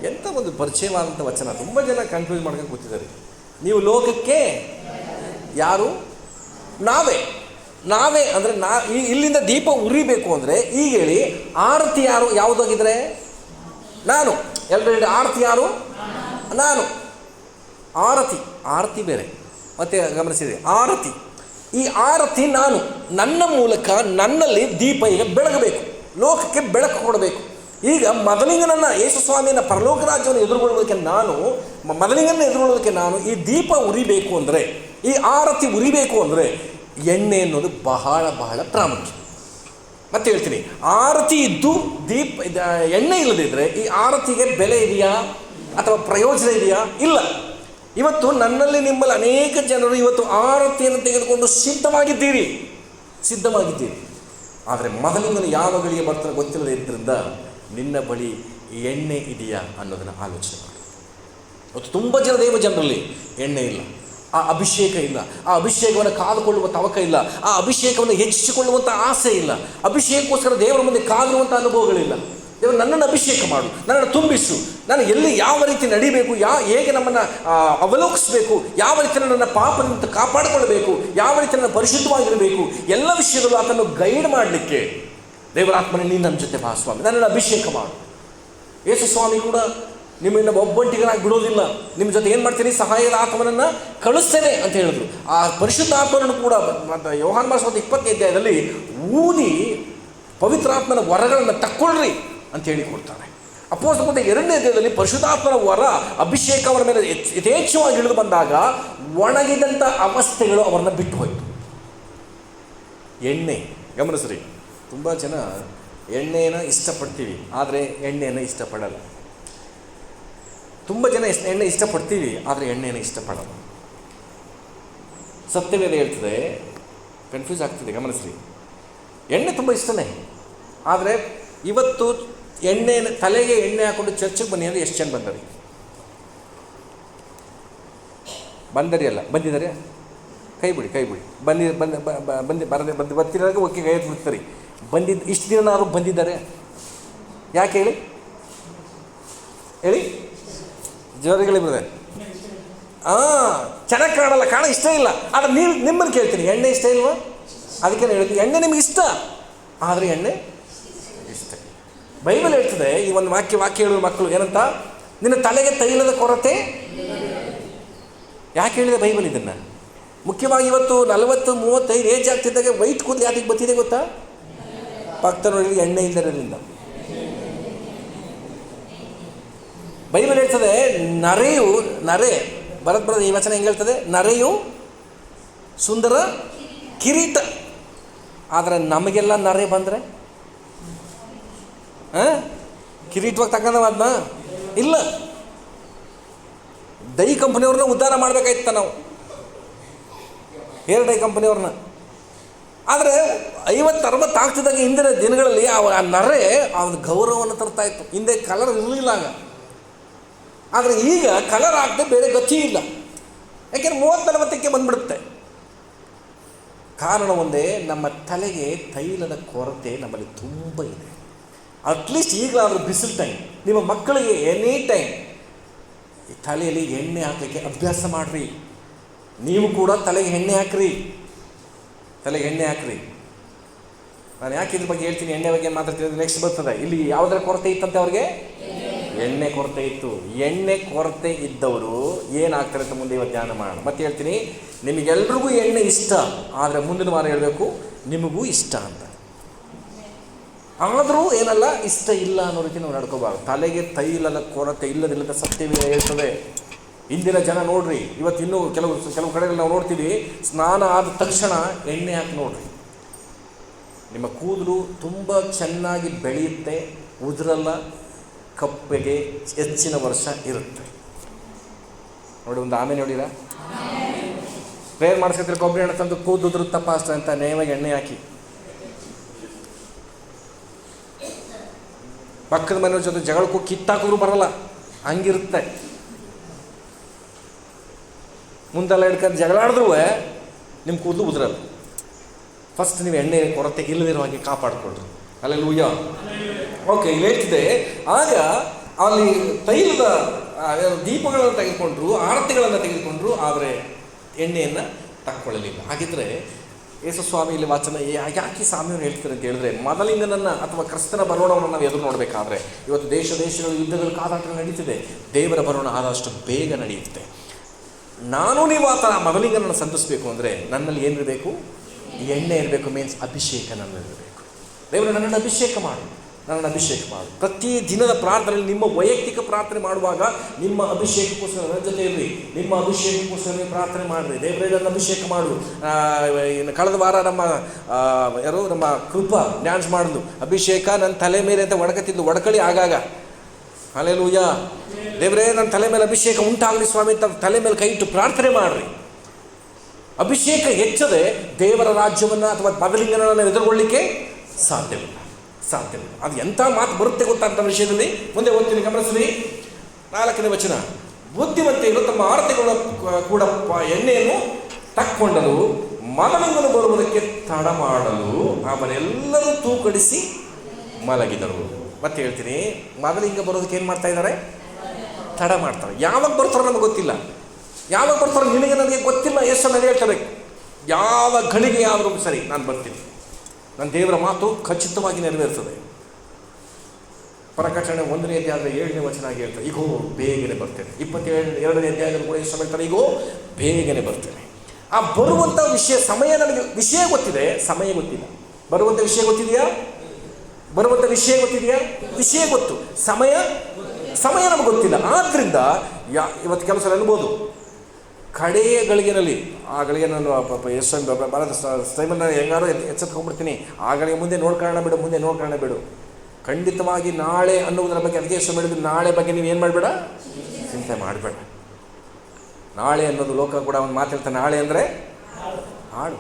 ಎಂಥ ಒಂದು ಪರಿಚಯವಾದಂಥ ವಚನ. ತುಂಬ ಜನ ಕನ್ಫ್ಯೂಸ್ ಮಾಡ್ಕೊಂಡು ಕೂತಿದ್ದಾರೆ. ನೀವು ಲೋಕಕ್ಕೆ ಯಾರು? ನಾವೇ ಅಂದರೆ ಇಲ್ಲಿಂದ ದೀಪ ಉರಿಬೇಕು ಅಂದರೆ ಈಗ ಹೇಳಿ, ಆರತಿ ಯಾವುದಾಗಿದ್ರೆ ನಾನು. ಎಲ್ಲರೂ ಹೇಳಿ, ಆರತಿ ಯಾರು? ನಾನು. ಆರತಿ ಬೇರೆ, ಮತ್ತೆ ಗಮನಿಸಿದೆ, ಈ ಆರತಿ ನಾನು. ನನ್ನ ಮೂಲಕ ನನ್ನಲ್ಲಿ ದೀಪ ಈಗ ಬೆಳಗಬೇಕು, ಲೋಕಕ್ಕೆ ಬೆಳಕು ಕೊಡಬೇಕು. ಈಗ ಮೊದಲಿಂಗನನ್ನು, ಯೇಸು ಸ್ವಾಮಿಯನ್ನು, ಪರಲೋಕ ರಾಜ್ಯವನ್ನು ಎದುರುಗೊಳ್ಳೋದಕ್ಕೆ ನಾನು ಈ ದೀಪ ಉರಿಬೇಕು ಅಂದರೆ, ಈ ಆರತಿ ಉರಿಬೇಕು ಅಂದರೆ ಎಣ್ಣೆ ಅನ್ನೋದು ಬಹಳ ಪ್ರಾಮುಖ್ಯ. ಮತ್ತೆ ಹೇಳ್ತೀನಿ, ಆರತಿ ಇದ್ದು ಎಣ್ಣೆ ಇಲ್ಲದಿದ್ದರೆ ಈ ಆರತಿಗೆ ಬೆಲೆ ಇದೆಯಾ ಅಥವಾ ಪ್ರಯೋಜನ ಇದೆಯಾ? ಇಲ್ಲ. ಇವತ್ತು ನನ್ನಲ್ಲಿ ನಿಮ್ಮಲ್ಲಿ ಅನೇಕ ಜನರು ಇವತ್ತು ಆರತಿಯನ್ನು ತೆಗೆದುಕೊಂಡು ಸಿದ್ಧವಾಗಿದ್ದೀರಿ. ಆದರೆ ಮೊದಲಿಂಗನು ಯಾವ ಗಳಿಗೆ ಬರ್ತಾನೆ ಗೊತ್ತಿಲ್ಲದೆ ಇದ್ದರಿಂದ ನಿನ್ನ ಬಳಿ ಎಣ್ಣೆ ಇದೆಯಾ ಅನ್ನೋದನ್ನು ಆಲೋಚನೆ ಮಾಡಿ. ಇವತ್ತು ತುಂಬ ಜನರಲ್ಲಿ ಎಣ್ಣೆ ಇಲ್ಲ, ಆ ಅಭಿಷೇಕ ಇಲ್ಲ, ಆ ಅಭಿಷೇಕವನ್ನು ಕಾದುಕೊಳ್ಳುವ ತವಕ ಇಲ್ಲ, ಆ ಅಭಿಷೇಕವನ್ನು ಹೆಚ್ಚಿಸಿಕೊಳ್ಳುವಂಥ ಆಸೆ ಇಲ್ಲ, ಅಭಿಷೇಕಕ್ಕೋಸ್ಕರ ದೇವರ ಮುಂದೆ ಕಾದಿರುವಂಥ ಅನುಭವಗಳಿಲ್ಲ. ದೇವರು ನನ್ನನ್ನು ಅಭಿಷೇಕ ಮಾಡು, ನನ್ನನ್ನು ತುಂಬಿಸು, ನಾನು ಎಲ್ಲಿ ಯಾವ ರೀತಿ ನಡಿಬೇಕು, ಹೇಗೆ ನಮ್ಮನ್ನು ಅವಲೋಕಿಸಬೇಕು, ಯಾವ ರೀತಿ ನನ್ನ ಪಾಪದಿಂದ ಕಾಪಾಡಿಕೊಳ್ಳಬೇಕು, ಯಾವ ರೀತಿ ನನ್ನ ಪರಿಶುದ್ಧವಾಗಿರಬೇಕು, ಎಲ್ಲ ವಿಷಯಗಳು ಆತನ್ನು ಗೈಡ್ ಮಾಡಲಿಕ್ಕೆ ದೇವರ ಆತ್ಮನೇ ನೀನು ನನ್ನ ಜೊತೆ ಬಾ ಸ್ವಾಮಿ, ನನ್ನನ್ನು ಅಭಿಷೇಕ ಮಾಡು. ಯೇಸು ಸ್ವಾಮಿ ಕೂಡ ನಿಮ್ಮನ್ನು ಒಬ್ಬಂಟಿಗರಾಗಿ ಬಿಡೋದಿಲ್ಲ, ನಿಮ್ಮ ಜೊತೆ ಏನು ಮಾಡ್ತೀನಿ, ಸಹಾಯದ ಆತ್ಮನನ್ನು ಕಳಿಸ್ತೇನೆ ಅಂತ ಹೇಳಿದ್ರು. ಆ ಪರಿಶುದ್ಧ ಆತ್ಮನನ್ನು ಕೂಡ ಯೋಹಾನ ಮಾಸ 20ನೇ ಅಧ್ಯಾಯದಲ್ಲಿ ಊದಿ ಪವಿತ್ರಾತ್ಮನ ವರಗಳನ್ನು ತಕ್ಕೊಳ್ರಿ ಅಂತ ಹೇಳಿ ಕೊಡ್ತಾರೆ. ಅಪೊಸ್ತಲರ 2ನೇ ಅಧ್ಯಾಯದಲ್ಲಿ ಪರಿಶುದ್ಧಾತ್ಮನ ವರ ಅಭಿಷೇಕ ಅವರ ಮೇಲೆ ಯಥೇಚ್ಛವಾಗಿ ಇಳಿದು ಬಂದಾಗ ಒಣಗಿದಂಥ ಅವಸ್ಥೆಗಳು ಅವರನ್ನು ಬಿಟ್ಟು ಹೋಯಿತು. ಎಣ್ಣೆ ಗಮನಿಸ್ರಿ, ತುಂಬ ಜನ ಎಣ್ಣೆಯನ್ನು ಇಷ್ಟಪಡ್ತೀವಿ, ಆದರೆ ಎಣ್ಣೆಯನ್ನು ಇಷ್ಟಪಡಲ್ಲ. ತುಂಬ ಜನ ಎಣ್ಣೆ ಇಷ್ಟಪಡ್ತೀವಿ, ಆದರೆ ಎಣ್ಣೆಯನ್ನು ಇಷ್ಟಪಡಲ್ಲ. ಸತ್ಯವೇದ ಹೇಳ್ತದೆ, ಕನ್ಫ್ಯೂಸ್ ಆಗ್ತದೆ. ಗಮನಿಸ್ರಿ, ಎಣ್ಣೆ ತುಂಬ ಇಷ್ಟನೇ, ಆದರೆ ಇವತ್ತು ತಲೆಗೆ ಎಣ್ಣೆ ಹಾಕ್ಕೊಂಡು ಚರ್ಚಿಗೆ ಬನ್ನಿ ಅಂದರೆ ಎಷ್ಟು ಜನ ಬಂದರಿ ಅಲ್ಲ ಬಂದಿದ್ದಾರೆ? ಕೈ ಬಿಡಿ ಬರ್ತಿರಾಗ ಒಕ್ಕೆ ಕೈ ಎತ್ತು ಬಿಡ್ತಾರೆ. ಇಷ್ಟು ದಿನ ಬಂದಿದ್ದಾರೆ ಯಾಕೆ ಹೇಳಿ ಜೋರಿಗಳು ಬಿಡದೆ. ಚೆನ್ನಾಗಿ ಕಾಣ ಇಷ್ಟ ಇಲ್ಲ. ಆದರೆ ನಿಮ್ಮನ್ನು ಕೇಳ್ತೀನಿ, ಎಣ್ಣೆ ಇಷ್ಟ ಇಲ್ವಾ? ಅದಕ್ಕೆ ಹೇಳ್ತೀನಿ, ಎಣ್ಣೆ ನಿಮ್ಗೆ ಇಷ್ಟ, ಆದರೆ ಎಣ್ಣೆ ಇಷ್ಟ. ಬೈಬಲ್ ಹೇಳ್ತದೆ, ಈ ಒಂದು ವಾಕ್ಯ ಹೇಳುವ ಮಕ್ಕಳು ಏನಂತ, ನಿನ್ನ ತಲೆಗೆ ತೈಲದ ಕೊರತೆ. ಯಾಕೆ ಹೇಳಿದೆ ಬೈಬಲ್ ಇದನ್ನು? ಮುಖ್ಯವಾಗಿ ಇವತ್ತು 40-35 ಏಜ್ ಆಗ್ತಿದ್ದಾಗ ವೈಟ್ ಕೂದಲು ಯಾಕೆ ಬರ್ತಿದೆ ಗೊತ್ತಾ? ಪಕ್ಕ ನೋಡಿ, ಎಣ್ಣೆ ಇಲ್ಲದರಿಂದ. ಬೈಬಲ್ ಹೇಳ್ತದೆ, ನರೆ ಬರೋದು ಈ ವಚನ ಹೆಂಗೆ ಹೇಳ್ತದೆ, ನರೆಯು ಸುಂದರ ಕಿರೀಟ. ಆದರೆ ನಮಗೆಲ್ಲ ನರೆ ಬಂದರೆ ಕಿರೀಟವಾಗಿ ತಗೊಂಡವ ಅದನ್ನ ಇಲ್ಲ. ಡೈ ಕಂಪನಿಯವ್ರನ್ನ ಉದ್ಧಾರ ಮಾಡಬೇಕಾಯ್ತ ನಾವು, ಹೇರ್ ಡೈ ಕಂಪನಿಯವ್ರನ್ನ. ಆದರೆ 50-60 ಆಗ್ತಿದ್ದಾಗ ಹಿಂದಿನ ದಿನಗಳಲ್ಲಿ ಆ ನರೆ ಅವನ ಗೌರವವನ್ನು ತರ್ತಾ ಇತ್ತು. ಹಿಂದೆ ಕಲರ್ ಇರಲಿಲ್ಲ ಆಗ, ಆದರೆ ಈಗ ಕಲರ್ ಆಗದೆ ಬೇರೆ ಗತಿ ಇಲ್ಲ. ಯಾಕೆಂದ್ರೆ 30-40ಕ್ಕೆ ಬಂದ್ಬಿಡುತ್ತೆ. ಕಾರಣ ಒಂದೇ, ನಮ್ಮ ತಲೆಗೆ ತೈಲದ ಕೊರತೆ ನಮ್ಮಲ್ಲಿ ತುಂಬ ಇದೆ. ಅಟ್ಲೀಸ್ಟ್ ಈಗಲಾದರೂ ಬಿಸಿಲು ಟೈಮ್, ನಿಮ್ಮ ಮಕ್ಕಳಿಗೆ ಎನಿ ಟೈಮ್ ಈ ತಲೆಯಲ್ಲಿ ಎಣ್ಣೆ ಹಾಕಲಿಕ್ಕೆ ಅಭ್ಯಾಸ ಮಾಡಿರಿ. ನೀವು ಕೂಡ ತಲೆಗೆ ಎಣ್ಣೆ ಹಾಕ್ರಿ. ನಾನು ಯಾಕೆ ಇದ್ರ ಬಗ್ಗೆ ಹೇಳ್ತೀನಿ, ಎಣ್ಣೆ ಬಗ್ಗೆ ಮಾತಾಡ್ತೀನಿ, ನೆಕ್ಸ್ಟ್ ಬರ್ತದೆ. ಇಲ್ಲಿ ಯಾವುದರ ಕೊರತೆ ಇತ್ತಂತೆ ಅವ್ರಿಗೆ? ಎಣ್ಣೆ ಕೊರತೆ ಇತ್ತು. ಎಣ್ಣೆ ಕೊರತೆ ಇದ್ದವರು ಏನಾಗ್ತಾರೆ ಅಂತ ಮುಂದೆ ಇವತ್ತು ಧ್ಯಾನ ಮಾಡೋಣ. ಮತ್ತೆ ಹೇಳ್ತೀನಿ, ನಿಮಗೆಲ್ರಿಗೂ ಎಣ್ಣೆ ಇಷ್ಟ, ಆದರೆ ಮುಂದಿನ ವಾರ ಹೇಳಬೇಕು ನಿಮಗೂ ಇಷ್ಟ ಅಂತ. ಆದರೂ ಏನಲ್ಲ, ಇಷ್ಟ ಇಲ್ಲ ಅನ್ನೋ ರೀತಿ ನಾವು ನಡ್ಕೋಬಾರ್ದು. ತಲೆಗೆ ತೈಲದ ಕೊರತೆ ಇಲ್ಲದಿಲ್ಲದ ಸತ್ಯವೇ ಹೇಳ್ತದೆ. ಇಂದಿನ ಜನ ನೋಡ್ರಿ, ಇವತ್ತು ಇನ್ನೂ ಕೆಲವು ಕಡೆಯಲ್ಲಿ ನಾವು ನೋಡ್ತೀವಿ, ಸ್ನಾನ ಆದ ತಕ್ಷಣ ಎಣ್ಣೆ ಹಾಕಿ ನೋಡ್ರಿ, ನಿಮ್ಮ ಕೂದಲು ತುಂಬ ಚೆನ್ನಾಗಿ ಬೆಳೆಯುತ್ತೆ, ಉದುರಲ್ಲ, ಕಪ್ಪೆಗೆ ಹೆಚ್ಚಿನ ವರ್ಷ ಇರುತ್ತೆ. ನೋಡಿ, ಒಂದು ಆಮೇಲೆ ನೋಡಿರ, ಪ್ರೇಯರ್ ಮಾಡಿಸ್ಕೊತಾರೆ, ಕೊಬ್ಬರಿ ಎಣ್ಣೆ ತಂದು ಕೂದಲು ಉದುರುತ್ತಪ್ಪ ಅಷ್ಟ ಅಂತ ನೇವಾಗಿ ಎಣ್ಣೆ ಹಾಕಿ ಪಕ್ಕದ ಮನೆಯವ್ರ ಜೊತೆ ಜಗಳಕ್ಕೂ ಕಿತ್ತಾಕಿದ್ರು ಬರಲ್ಲ, ಹಂಗಿರುತ್ತೆ. ಮುಂದೆಲ್ಲ ಹಿಡ್ಕೊಂಡು ಜಗಳಾಡಿದ್ರೂ ನಿಮ್ಮ ಕೂದಲು ಉದುರಲ್ಲ. ಫಸ್ಟ್ ನೀವು ಎಣ್ಣೆ ಕೊರತೆ ಇಲ್ಲದಿರೋ ಹಾಗೆ ಕಾಪಾಡಿಕೊಳ್ರಿ. ಹಲ್ಲೆಲೂಯಾ. ಓಕೆ, ಇಲ್ಲಿ ಹೇಳ್ತಿದೆ, ಆಗ ಅಲ್ಲಿ ತೈಲದ ದೀಪಗಳನ್ನು ತೆಗೆದುಕೊಂಡ್ರು, ಆರತಿಗಳನ್ನು ತೆಗೆದುಕೊಂಡ್ರು, ಆದರೆ ಎಣ್ಣೆಯನ್ನು ತಕ್ಕೊಳ್ಳಲಿಲ್ಲ. ಹಾಗಿದ್ರೆ ಯೇಸು ಸ್ವಾಮಿ ಇಲ್ಲಿ ವಾಚನ ಯಾಕೆ ಸ್ವಾಮಿಯವರು ಹೇಳ್ತಾರೆ ಅಂತ ಹೇಳಿದ್ರೆ, ಮೊದಲಿಂಗನನ್ನು ಅಥವಾ ಕ್ರಿಸ್ತನ ಬರೋಣವನ್ನು ನಾವು ಎದುರು ನೋಡಬೇಕಾದ್ರೆ, ಇವತ್ತು ದೇಶಗಳ ಯುದ್ಧಗಳು ಕಾದಾಟ ನಡೀತಿದೆ. ದೇವರ ಬರೋಣ ಆದಷ್ಟು ಬೇಗ ನಡೆಯುತ್ತೆ. ನಾನು ನೀವು ಆ ಥರ ಮೊದಲಿಂಗನನ್ನು ಸಂಧಿಸಬೇಕು ಅಂದರೆ ನನ್ನಲ್ಲಿ ಏನಿರಬೇಕು? ಎಣ್ಣೆ ಇರಬೇಕು. ಮೀನ್ಸ್ ಅಭಿಷೇಕ ನನ್ನಲ್ಲಿರಬೇಕು. ದೇವರು ನನ್ನನ್ನು ಅಭಿಷೇಕ ಮಾಡು. ಪ್ರತಿ ದಿನದ ಪ್ರಾರ್ಥನೆಯಲ್ಲಿ ನಿಮ್ಮ ವೈಯಕ್ತಿಕ ಪ್ರಾರ್ಥನೆ ಮಾಡುವಾಗ ನಿಮ್ಮ ಅಭಿಷೇಕಕ್ಕೋಸ್ಕರ ನನ್ನ ಜೊತೆ ಇರಲಿ. ನಿಮ್ಮ ಅಭಿಷೇಕಕ್ಕೋಸ್ಕರ ಪ್ರಾರ್ಥನೆ ಮಾಡಿರಿ. ದೇವರೇ ನನ್ನ ಅಭಿಷೇಕ ಮಾಡು. ಕಳೆದ ವಾರ ನಮ್ಮ ಕೃಪಾ ಡ್ಯಾನ್ಸ್ ಮಾಡಿದ್ಲು, ಅಭಿಷೇಕ ನನ್ನ ತಲೆ ಮೇಲೆ ಅಂತ ಒಡಕತ್ತಿದ್ಲು. ಒಡಕಳಿ ಆಗಾಗ. ಹಲ್ಲೆಲೂಯಾ. ದೇವರೇ ನನ್ನ ತಲೆ ಮೇಲೆ ಅಭಿಷೇಕ ಉಂಟಾಗಲಿ ಸ್ವಾಮಿ ಅಂತ ತಲೆ ಮೇಲೆ ಕೈ ಇಟ್ಟು ಪ್ರಾರ್ಥನೆ ಮಾಡಿರಿ. ಅಭಿಷೇಕ ಹೆಚ್ಚದೆ ದೇವರ ರಾಜ್ಯವನ್ನು ಅಥವಾ ಮೊದಲಿಂಗನನ್ನು ಎದುರುಗೊಳ್ಳಲಿಕ್ಕೆ ಸಾಧ್ಯವಿಲ್ಲ. ಅದು ಎಂಥ ಮಾತು ಬರುತ್ತೆ ಗೊತ್ತಂತ ವಿಷಯದಲ್ಲಿ ಮುಂದೆ ಓದ್ತೀನಿ, ಗಮನಿಸ್ರಿ. 4ನೇ ವಚನ, ಬುದ್ಧಿವಂತೆಯರು ತಮ್ಮ ಆರತಿಗಳ ಕೂಡ ಎಣ್ಣೆಯನ್ನು ತಕ್ಕೊಂಡರು, ಮೊದಲಿಂಗನು ಬರುವುದಕ್ಕೆ ತಡ ಮಾಡಲು ಅವರೆಲ್ಲರೂ ತೂಕಡಿಸಿ ಮಲಗಿದರು. ಮತ್ತೆ ಹೇಳ್ತೀನಿ, ಮೊದಲಿಂಗ ಬರೋದಕ್ಕೆ ಏನು ಮಾಡ್ತಾ ಇದ್ದಾರೆ? ತಡ ಮಾಡ್ತಾರೆ. ಯಾವಾಗ ಬರ್ತಾರೋ ನಮಗೆ ಗೊತ್ತಿಲ್ಲ. ಯಾವಾಗ ಬರ್ತಾರೋ ನಿನಗೆ ನನಗೆ ಗೊತ್ತಿಲ್ಲ. ಎಷ್ಟು ನನಗೆ ಹೇಳ್ತಾರೆ, ಯಾವ ಗಳಿಗೆ ಆದರೂ ಸರಿ ನಾನು ಬರ್ತೀನಿ. ನನ್ನ ದೇವರ ಮಾತು ಖಚಿತವಾಗಿ ನೆರವೇರ್ತದೆ. ಪ್ರಕಟಣೆ 1ನೇ ಅಧ್ಯಾಯದ 7ನೇ ವಚನ ಹೇಳ್ತಾರೆ, ಈಗೋ ಬೇಗನೆ ಬರ್ತೇನೆ. 22ನೇ ಅಧ್ಯಾಯದಲ್ಲಿ ಕೂಡ ಯೇಸು ಹೇಳ್ತಾರೆ, ಈಗೋ ಬೇಗನೆ ಬರ್ತೇನೆ. ಆ ಬರುವಂಥ ಸಮಯ ನಮಗೆ ವಿಷಯ ಗೊತ್ತಿದೆ, ಸಮಯ ಗೊತ್ತಿಲ್ಲ. ಬರುವಂಥ ವಿಷಯ ಗೊತ್ತಿದೆಯಾ? ಬರುವಂಥ ವಿಷಯ ಗೊತ್ತಿದೆಯಾ? ವಿಷಯ ಗೊತ್ತು, ಸಮಯ ನಮಗೆ ಗೊತ್ತಿಲ್ಲ. ಆದ್ದರಿಂದ ಇವತ್ತು ಕೆಲಸ ಅನ್ಬೋದು, ಕಡೆಯ ಗಳಿಗೆನಲ್ಲಿ, ಆ ಗಳಿಗೆ ನಾನು ಬರೋದು ಟೈಮಲ್ಲಿ ನಾನು ಹೆಂಗಾರು ಎಚ್ಚೆತ್ಕೊಂಡ್ಬಿಡ್ತೀನಿ, ಆ ಗಳಿಗೆ ಮುಂದೆ ನೋಡ್ಕೊಳ್ಳೋಣ ಬಿಡು. ಖಂಡಿತವಾಗಿ ನಾಳೆ ಅನ್ನುವುದರ ಬಗ್ಗೆ ಅದಕ್ಕೆ ಎಷ್ಟು ಮಾಡಿದ್ರು, ನಾಳೆ ಬಗ್ಗೆ ನೀವು ಏನು ಮಾಡಬೇಡ, ಚಿಂತೆ ಮಾಡಬೇಡ. ನಾಳೆ ಅನ್ನೋದು ಲೋಕ ಕೂಡ ಒಂದು ಮಾತಾಡ್ತಾನೆ, ನಾಳೆ ಅಂದರೆ ಹಾಳು.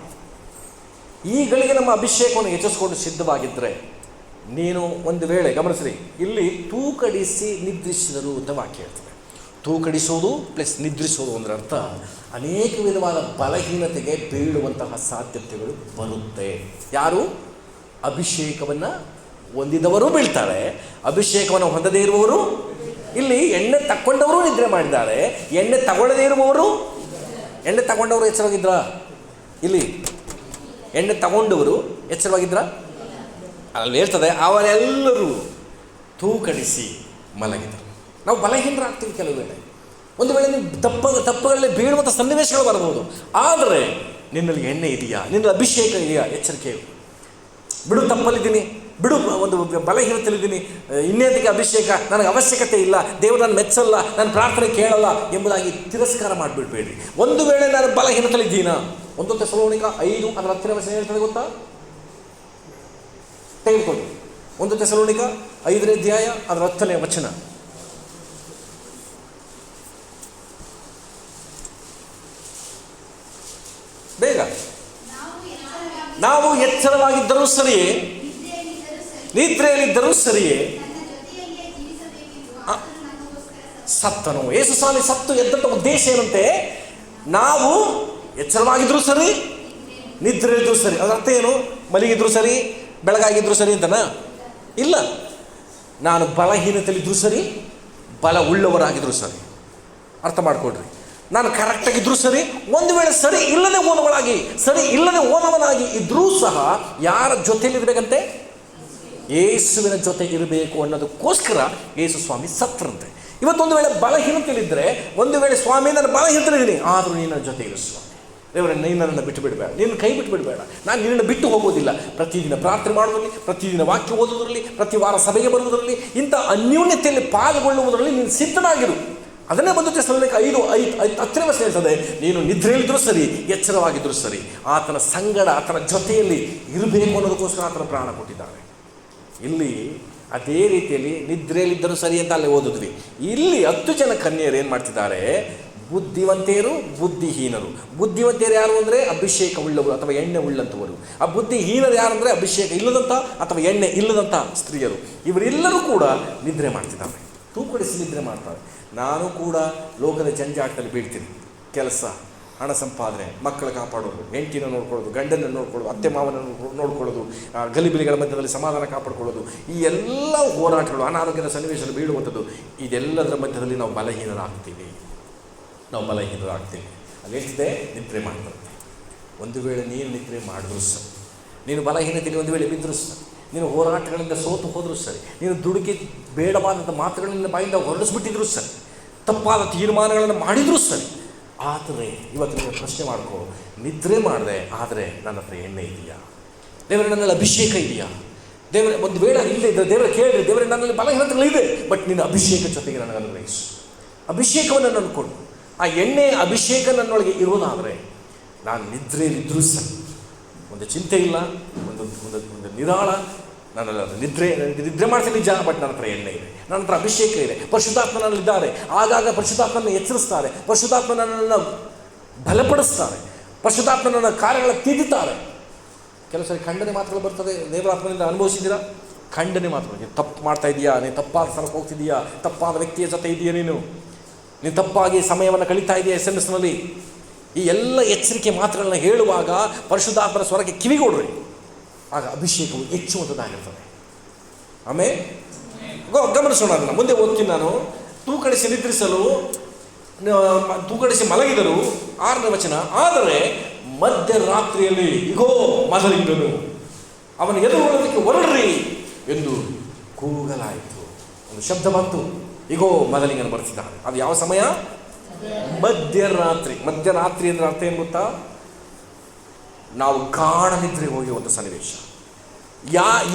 ಈ ಗಳಿಗೆ ನಮ್ಮ ಅಭಿಷೇಕವನ್ನು ಹೆಚ್ಚಿಸ್ಕೊಂಡು ಸಿದ್ಧವಾಗಿದ್ದರೆ, ನೀನು ಒಂದು ವೇಳೆ ಗಮನಿಸ್ರಿ, ಇಲ್ಲಿ ತೂಕಡಿಸಿ ನಿದ್ರಿಸಿದರು ಅಂತ ವಾಕ್ಯ ಹೇಳ್ತದೆ. ತೂಕಡಿಸೋದು ಪ್ಲಸ್ ನಿದ್ರಿಸೋದು ಅಂದರೆ ಅರ್ಥ ಅನೇಕ ವಿಧವಾದ ಬಲಹೀನತೆಗೆ ಬೀಳುವಂತಹ ಸಾಧ್ಯತೆಗಳು ಬರುತ್ತೆ. ಯಾರು ಅಭಿಷೇಕವನ್ನು ಹೊಂದಿದವರು ಬೀಳ್ತಾರೆ, ಅಭಿಷೇಕವನ್ನು ಹೊಂದದೇ ಇರುವವರು, ಇಲ್ಲಿ ಎಣ್ಣೆ ತಕ್ಕೊಂಡವರು ನಿದ್ರೆ ಮಾಡಿದ್ದಾರೆ, ಎಣ್ಣೆ ತಗೊಳ್ಳದೇ ಇರುವವರು, ಎಣ್ಣೆ ತಗೊಂಡವರು ಎಚ್ಚರವಾಗಿದ್ರ? ಇಲ್ಲಿ ಎಣ್ಣೆ ತಗೊಂಡವರು ಎಚ್ಚರವಾಗಿದ್ರ? ಅಲ್ಲಿ ಹೇಳ್ತದೆ, ಅವರೆಲ್ಲರೂ ತೂಕಡಿಸಿ ಮಲಗಿದರು. ನಾವು ಬಲಹೀನರಾಗ್ತೀವಿ ಕೆಲವು ವೇಳೆ. ಒಂದು ವೇಳೆ ನೀವು ತಪ್ಪುಗಳಲ್ಲಿ ಬೀಳುವಂಥ ಸನ್ನಿವೇಶಗಳು ಬರಬಹುದು. ಆದರೆ ನಿನ್ನಲ್ಲಿ ಎಣ್ಣೆ ಇದೆಯಾ, ನಿನ್ನಲ್ಲಿ ಅಭಿಷೇಕ ಇದೆಯಾ? ಎಚ್ಚರಿಕೆ ಬಿಡು, ತಪ್ಪಲ್ಲಿದ್ದೀನಿ, ಬಿಡು, ಒಂದು ಬಲಹೀನತೆಯಲ್ಲಿದ್ದೀನಿ, ಇನ್ನೇದಕ್ಕೆ ಅಭಿಷೇಕ, ನನಗೆ ಅವಶ್ಯಕತೆ ಇಲ್ಲ, ದೇವರು ನಾನು ಮೆಚ್ಚಲ್ಲ, ನಾನು ಪ್ರಾರ್ಥನೆ ಕೇಳಲ್ಲ ಎಂಬುದಾಗಿ ತಿರಸ್ಕಾರ ಮಾಡಿಬಿಡ್ಬೇಡಿ. ಒಂದು ವೇಳೆ ನಾನು ಬಲಹೀನತೆಯಲ್ಲಿದ್ದೀನಾ, 1 ಥೆಸಲೋನಿಕ 5 ಅದರ 10ನೇ ವಚನ ಹೇಳ್ತದೆ ಗೊತ್ತಾ? ತೆಗೆದುಕೊಳ್ಳಿ, 1 ಥೆಸಲೋನಿಕ 5ನೇ ಅಧ್ಯಾಯ ಅದರ 10ನೇ ವಚನ. ಬೇಗ. ನಾವು ಎಚ್ಚರವಾಗಿದ್ದರೂ ಸರಿಯೇ, ನಿದ್ರೆಯಲ್ಲಿದ್ದರೂ ಸರಿಯೇ, ಸತ್ತನು. ಯೇಸು ಸ್ವಾಮಿ ಸತ್ತು ಎದ್ದಂಥ ಉದ್ದೇಶ ಏನಂತೆ? ನಾವು ಎಚ್ಚರವಾಗಿದ್ರೂ ಸರಿ, ನಿದ್ರೆಯಲ್ಲಿದ್ದರೂ ಸರಿ. ಅದರ ಅರ್ಥ ಏನು? ಮಲಗಿದ್ರು ಸರಿ, ಬೆಳಗಾಗಿದ್ರು ಸರಿ ಅಂತನಾ? ಇಲ್ಲ, ನಾನು ಬಲಹೀನತೆಯಲ್ಲಿದ್ದರೂ ಸರಿ, ಬಲ ಉಳ್ಳವರಾಗಿದ್ದರೂ ಸರಿ. ಅರ್ಥ ಮಾಡ್ಕೊಡ್ರಿ. ನಾನು ಕರೆಕ್ಟಾಗಿದ್ದರೂ ಸರಿ, ಒಂದು ವೇಳೆ ಸರಿ ಇಲ್ಲದೆ ಓದವನಾಗಿ ಇದ್ರೂ ಸಹ ಯಾರ ಜೊತೆಯಲ್ಲಿರಬೇಕಂತೆ? ಯೇಸುವಿನ ಜೊತೆ ಇರಬೇಕು ಅನ್ನೋದಕ್ಕೋಸ್ಕರ ಯೇಸು ಸ್ವಾಮಿ ಸತ್ತರಂತೆ. ಇವತ್ತೊಂದು ವೇಳೆ ಬಲಹೀನತೆಯಲ್ಲಿದ್ದರೆ, ಒಂದು ವೇಳೆ ಸ್ವಾಮಿ ನಾನು ಬಲಹೀನತೆಯಲ್ಲಿದ್ದೀನಿ, ಆದರೂ ನೀನು ನನ್ನ ಜೊತೆ ಇರು ಸ್ವಾಮಿ. ದೇವರೇ, ನೀನು ನನ್ನನ್ನು ಬಿಟ್ಟು ಬಿಡಬೇಡ, ನಿನ್ನ ಕೈ ಬಿಟ್ಟು ಬಿಡಬೇಡ. ನಾನು ನಿನ್ನನ್ನು ಬಿಟ್ಟು ಹೋಗೋದಿಲ್ಲ. ಪ್ರತಿದಿನ ಪ್ರಾರ್ಥನೆ ಮಾಡೋದರಲ್ಲಿ, ಪ್ರತಿದಿನ ವಾಕ್ಯ ಓದುವುದರಲ್ಲಿ, ಪ್ರತಿ ವಾರ ಸಭೆಗೆ ಬರುವುದರಲ್ಲಿ, ಇಂಥ ಅನ್ಯೋನ್ಯತೆಯಲ್ಲಿ ಪಾಲ್ಗೊಳ್ಳುವುದರಲ್ಲಿ ನೀನು ಸಿದ್ಧನಾಗಿರು. ಅದನ್ನೇ 1 ಥೆಸಲೋನಿಕ 5:10 ವಚನ ಹೇಳ್ತದೆ, ನೀನು ನಿದ್ರೆಯಲ್ಲಿದ್ದರೂ ಸರಿ, ಎಚ್ಚರವಾಗಿದ್ದರೂ ಸರಿ, ಆತನ ಸಂಗಡ, ಆತನ ಜೊತೆಯಲ್ಲಿ ಇರಬೇಕು ಅನ್ನೋದಕ್ಕೋಸ್ಕರ ಆತನ ಪ್ರಾಣ ಕೊಟ್ಟಿದ್ದಾನೆ. ಇಲ್ಲಿ ಅದೇ ರೀತಿಯಲ್ಲಿ ನಿದ್ರೆಯಲ್ಲಿದ್ದರೂ ಸರಿ ಅಂತ ಅಲ್ಲಿ ಓದಿದ್ವಿ. ಇಲ್ಲಿ 10 ಜನ ಕನ್ಯೆಯರು ಏನು ಮಾಡ್ತಿದ್ದಾರೆ? ಬುದ್ಧಿವಂತೆಯರು, ಬುದ್ಧಿಹೀನರು. ಬುದ್ಧಿವಂತೆಯರು ಯಾರು ಅಂದರೆ ಅಭಿಷೇಕ ಉಳ್ಳವರು ಅಥವಾ ಎಣ್ಣೆ ಉಳ್ಳಂಥವರು. ಆ ಬುದ್ಧಿಹೀನರು ಯಾರು ಅಂದರೆ ಅಭಿಷೇಕ ಇಲ್ಲದಂಥ ಅಥವಾ ಎಣ್ಣೆ ಇಲ್ಲದಂಥ ಸ್ತ್ರೀಯರು. ಇವರೆಲ್ಲರೂ ಕೂಡ ನಿದ್ರೆ ಮಾಡ್ತಿದ್ದಾರೆ, ತೂಕಡಿಸಿ ನಿದ್ರೆ ಮಾಡ್ತಾರೆ. ನಾನು ಕೂಡ ಲೋಕದ ಜಂಜಾಟದಲ್ಲಿ ಬೀಳ್ತೀನಿ. ಕೆಲಸ, ಹಣ ಸಂಪಾದನೆ, ಮಕ್ಕಳ ಕಾಪಾಡೋದು, ಹೆಂಡತಿನ ನೋಡ್ಕೊಳ್ಳೋದು, ಗಂಡನ ನೋಡ್ಕೊಳ್ಳೋದು, ಅತ್ತೆ ಮಾವನ ನೋಡ್ಕೊಳ್ಳೋದು, ಗಲಿಬಿಲಿಗಳ ಮಧ್ಯದಲ್ಲಿ ಸಮಾಧಾನ ಕಾಪಾಡ್ಕೊಳ್ಳೋದು, ಈ ಎಲ್ಲ ಹೋರಾಟಗಳು, ಅನಾರೋಗ್ಯದ ಸನ್ನಿವೇಶದಲ್ಲಿ ಬೀಳುವಂಥದ್ದು, ಇದೆಲ್ಲದರ ಮಧ್ಯದಲ್ಲಿ ನಾವು ಬಲಹೀನರಾಗ್ತೀವಿ. ಅಲ್ಲಿ ಹೇಳ್ತಿದೆ, ನಿದ್ರೆ ಮಾಡ್ಬರುತ್ತೆ. ಒಂದು ವೇಳೆ ನೀನು ನಿದ್ರೆ ಮಾಡಿದ್ರು ಸರಿ, ನೀನು ಬಲಹೀನತೆಯಲ್ಲಿ ಒಂದು ವೇಳೆ ಬಿದ್ದರೂ ಸರಿ, ನೀನು ಹೋರಾಟಗಳಿಂದ ಸೋತು ಹೋದರೂ ಸರಿ, ನೀನು ದುಡುಕಿ ಬೇಡವಾದಂಥ ಮಾತುಗಳಿಂದ ಬಾಯಿಂದ ಹೊರಡಿಸ್ಬಿಟ್ಟಿದ್ರು ಸರಿ, ತಪ್ಪಾದ ತೀರ್ಮಾನಗಳನ್ನು ಮಾಡಿದರೂ ಸರಿ, ಆದರೆ ಇವತ್ತು ನೀವು ಪ್ರಶ್ನೆ ಮಾಡ್ಕೋ, ನಿದ್ರೆ ಮಾಡಿದೆ, ಆದರೆ ನನ್ನ ಹತ್ರ ಎಣ್ಣೆ ಇದೆಯಾ? ದೇವರೇ, ನನ್ನಲ್ಲಿ ಅಭಿಷೇಕ ಇದೆಯಾ? ದೇವರೇ, ಒಂದು ವೇಳೆ ಇಲ್ಲದೆ ಇದ್ದರೆ ದೇವರೇ ಕೇಳಿರಿ, ದೇವರೇ ನನ್ನಲ್ಲಿ ಬಲಹೀನತೆಗಳಿದೆ, ಬಟ್ ನಿನ್ನ ಅಭಿಷೇಕ ಜೊತೆಗೆ ನನಗೆ ಅನ್ವಯಿಸು. ಅಭಿಷೇಕವನ್ನು ನಾನು ಕೊಡು. ಆ ಎಣ್ಣೆ ಅಭಿಷೇಕ ನನ್ನೊಳಗೆ ಇರೋದಾದರೆ ನಾನು ನಿದ್ರೆಯಲ್ಲಿದ್ದರೂ ಸರಿ, ಒಂದು ಚಿಂತೆ ಇಲ್ಲ, ಒಂದು ನಿರಾಳ, ನನ್ನಲ್ಲಿ ನಿದ್ರೆ ಮಾಡ್ತೀನಿ ನಿಜ, ಬಟ್ ನನ್ನ ಹತ್ರ ಎಣ್ಣೆ ಇದೆ, ನನ್ನ ಹತ್ರ ಅಭಿಷೇಕ ಇದೆ, ಪರಿಶುದ್ಧಾತ್ಮ ನನ್ನಲ್ಲಿದ್ದಾರೆ. ಆಗಾಗ ಪರಿಶುದ್ಧಾತ್ಮನ ಎಚ್ಚರಿಸ್ತಾರೆ, ಪರಿಶುದ್ಧಾತ್ಮ ನನ್ನನ್ನು ಬಲಪಡಿಸ್ತಾರೆ, ಪರಿಶುದ್ಧಾತ್ಮ ನನ್ನ ಕಾರ್ಯಗಳ ತಿದ್ದುತ್ತಾರೆ. ಕೆಲವು ಸರಿ ಖಂಡನೆ ಮಾತುಗಳು ಬರ್ತದೆ. ದೇವರಾತ್ಮನಿಂದ ಅನುಭವಿಸಿದ್ದೀರಾ? ಖಂಡನೆ ಮಾತುಗಳು. ನೀನು ತಪ್ಪು ಮಾಡ್ತಾ ಇದೆಯಾ, ನೀನು ತಪ್ಪಾದ ಸ್ಥಳಕ್ಕೆ ಹೋಗ್ತಿದೆಯಾ, ತಪ್ಪಾದ ವ್ಯಕ್ತಿಯ ಜೊತೆ ಇದೆಯಾ, ನೀನು ತಪ್ಪಾಗಿ ಸಮಯವನ್ನು ಕಳೀತಾ ಇದೆಯಾ SMS ಈ ಎಲ್ಲ ಎಚ್ಚರಿಕೆ ಮಾತುಗಳನ್ನ ಹೇಳುವಾಗ ಪರಿಶುದ್ಧಾತ್ಮನ ಸ್ವರಕ್ಕೆ ಕಿವಿಗೊಡ್ರಿ. ಆಗ ಅಭಿಷೇಕವು ಹೆಚ್ಚುವಂಥದ್ದಾಗಿರ್ತದೆ. ಆಮೇಲೆ ಗಮನಿಸೋಣ, ಅದನ್ನು ಮುಂದೆ ಓದ್ತೀನಿ ನಾನು. ತೂಕಡಿಸಿ ಮಲಗಿದರು. 6ನೇ ವಚನ. ಆದರೆ ಮಧ್ಯರಾತ್ರಿಯಲ್ಲಿ ಇಗೋ ಮದಲಿಂಗನು, ಅವನ ಎದುರುಗೊಳ್ಳೋದಕ್ಕೆ ಹೊರಡ್ರಿ ಎಂದು ಕೂಗಲಾಯಿತು. ಒಂದು ಶಬ್ದ ಬಂತು, ಈಗೋ ಮದಲಿಂಗನು ಬರ್ತಿದ್ದಾನೆ. ಅದು ಯಾವ ಸಮಯ? ಮಧ್ಯರಾತ್ರಿ. ಮಧ್ಯರಾತ್ರಿ ಅಂದ್ರೆ ಅರ್ಥ ಏನು ಗೊತ್ತಾ? ನಾವು ಗಾಢ ನಿದ್ರೆಗೆ ಹೋಗಿ ಒಂದು ಸನ್ನಿವೇಶ,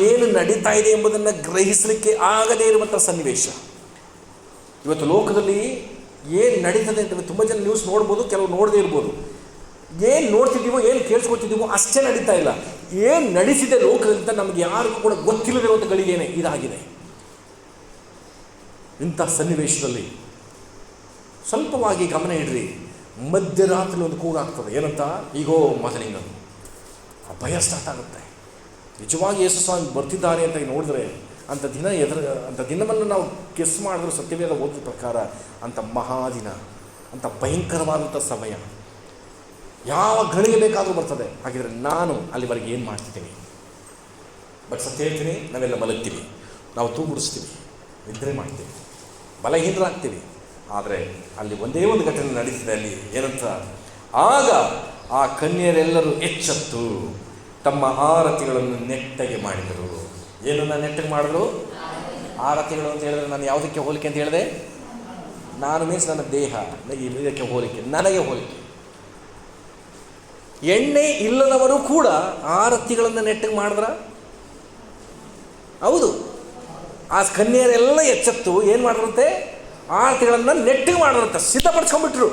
ಏನು ನಡೀತಾ ಇದೆ ಎಂಬುದನ್ನು ಗ್ರಹಿಸಲಿಕ್ಕೆ ಆಗದೇ ಇರುವಂಥ ಸನ್ನಿವೇಶ. ಇವತ್ತು ಲೋಕದಲ್ಲಿ ಏನು ನಡೀತದೆ ಅಂತ ತುಂಬ ಜನ ನ್ಯೂಸ್ ನೋಡ್ಬೋದು, ಕೆಲವು ನೋಡದೇ ಇರ್ಬೋದು. ಏನು ನೋಡ್ತಿದ್ದೀವೋ, ಏನು ಕೇಳಿಸ್ಕೊಳ್ತಿದ್ದೀವೋ ಅಷ್ಟೇ ನಡೀತಾ ಇಲ್ಲ. ಏನು ನಡೀತಿದೆ ಲೋಕದಿಂದ ನಮಗೆ ಯಾರಿಗೂ ಕೂಡ ಗೊತ್ತಿಲ್ಲದಿರುವಂಥ ಗಳಿಗೇನೆ ಇದಾಗಿದೆ. ಇಂಥ ಸನ್ನಿವೇಶದಲ್ಲಿ ಸ್ವಲ್ಪವಾಗಿ ಗಮನ ಇಡ್ರಿ. ಮಧ್ಯರಾತ್ರಿ ಒಂದು ಕೂಗಾಗ್ತದೆ, ಏನಂತ? ಈಗೋ ಮದಲಿಂಗನು. ಆ ಭಯ ಸ್ಟಾರ್ಟ್ ಆಗುತ್ತೆ. ನಿಜವಾಗಿ ಯೇಸು ಸ್ವಾಮಿ ಬರ್ತಿದ್ದಾರೆ ಅಂತ ನೋಡಿದ್ರೆ ಅಂಥ ದಿನವನ್ನು ನಾವು ಗೆಸ್ ಮಾಡಿದ್ರು ಸತ್ಯವೇದ ಓದಿದ ಪ್ರಕಾರ ಅಂಥ ಮಹಾದಿನ, ಅಂಥ ಭಯಂಕರವಾದಂಥ ಸಮಯ ಯಾವ ಗಳಿಗೆ ಬೇಕಾದರೂ ಬರ್ತದೆ. ಹಾಗಿದ್ರೆ ನಾನು ಅಲ್ಲಿವರೆಗೆ ಏನು ಮಾಡ್ತಿದ್ದೀನಿ? ಬಟ್ ಸತ್ಯ ಹೇಳ್ತೀನಿ, ನಾವೆಲ್ಲ ಮಲಗ್ತೀವಿ, ನಾವು ತೂಗುಡಿಸ್ತೀವಿ, ನಿದ್ರೆ ಮಾಡ್ತೀವಿ, ಬಲಹೀನರಾಗ್ತೀವಿ. ಆದರೆ ಅಲ್ಲಿ ಒಂದೇ ಒಂದು ಘಟನೆ ನಡೀತಿದೆ. ಅಲ್ಲಿ ಏನಂತ? ಆಗ ಆ ಕನ್ಯರೆಲ್ಲರೂ ಎಚ್ಚೆತ್ತು ತಮ್ಮ ಆರತಿಗಳನ್ನು ನೆಟ್ಟಗೆ ಮಾಡಿದರು. ಏನನ್ನ ನೆಟ್ಟಗೆ ಮಾಡಿದ್ರು? ಆರತಿಗಳು ಅಂತ ಹೇಳಿದ್ರೆ ನಾನು ಯಾವುದಕ್ಕೆ ಹೋಲಿಕೆ ಅಂತ ಹೇಳಿದೆ? ನಾನು ಮೀನ್ಸ್ ನನ್ನ ದೇಹ, ಇದಕ್ಕೆ ಹೋಲಿಕೆ, ನನಗೆ ಹೋಲಿಕೆ. ಎಣ್ಣೆ ಇಲ್ಲದವರು ಕೂಡ ಆರತಿಗಳನ್ನು ನೆಟ್ಟಗೆ ಮಾಡಿದ್ರ? ಹೌದು. ಆ ಕನ್ಯರೆಲ್ಲ ಎಚ್ಚೆತ್ತು ಏನು ಮಾಡಿದ್ರಂತೆ? ಆರತಿಗಳನ್ನು ನೆಟ್ಟಿಗೆ ಮಾಡಿದ್ರಂತೆ, ಸಿದ್ಧಪಡಿಸ್ಕೊಂಡ್ಬಿಟ್ರು.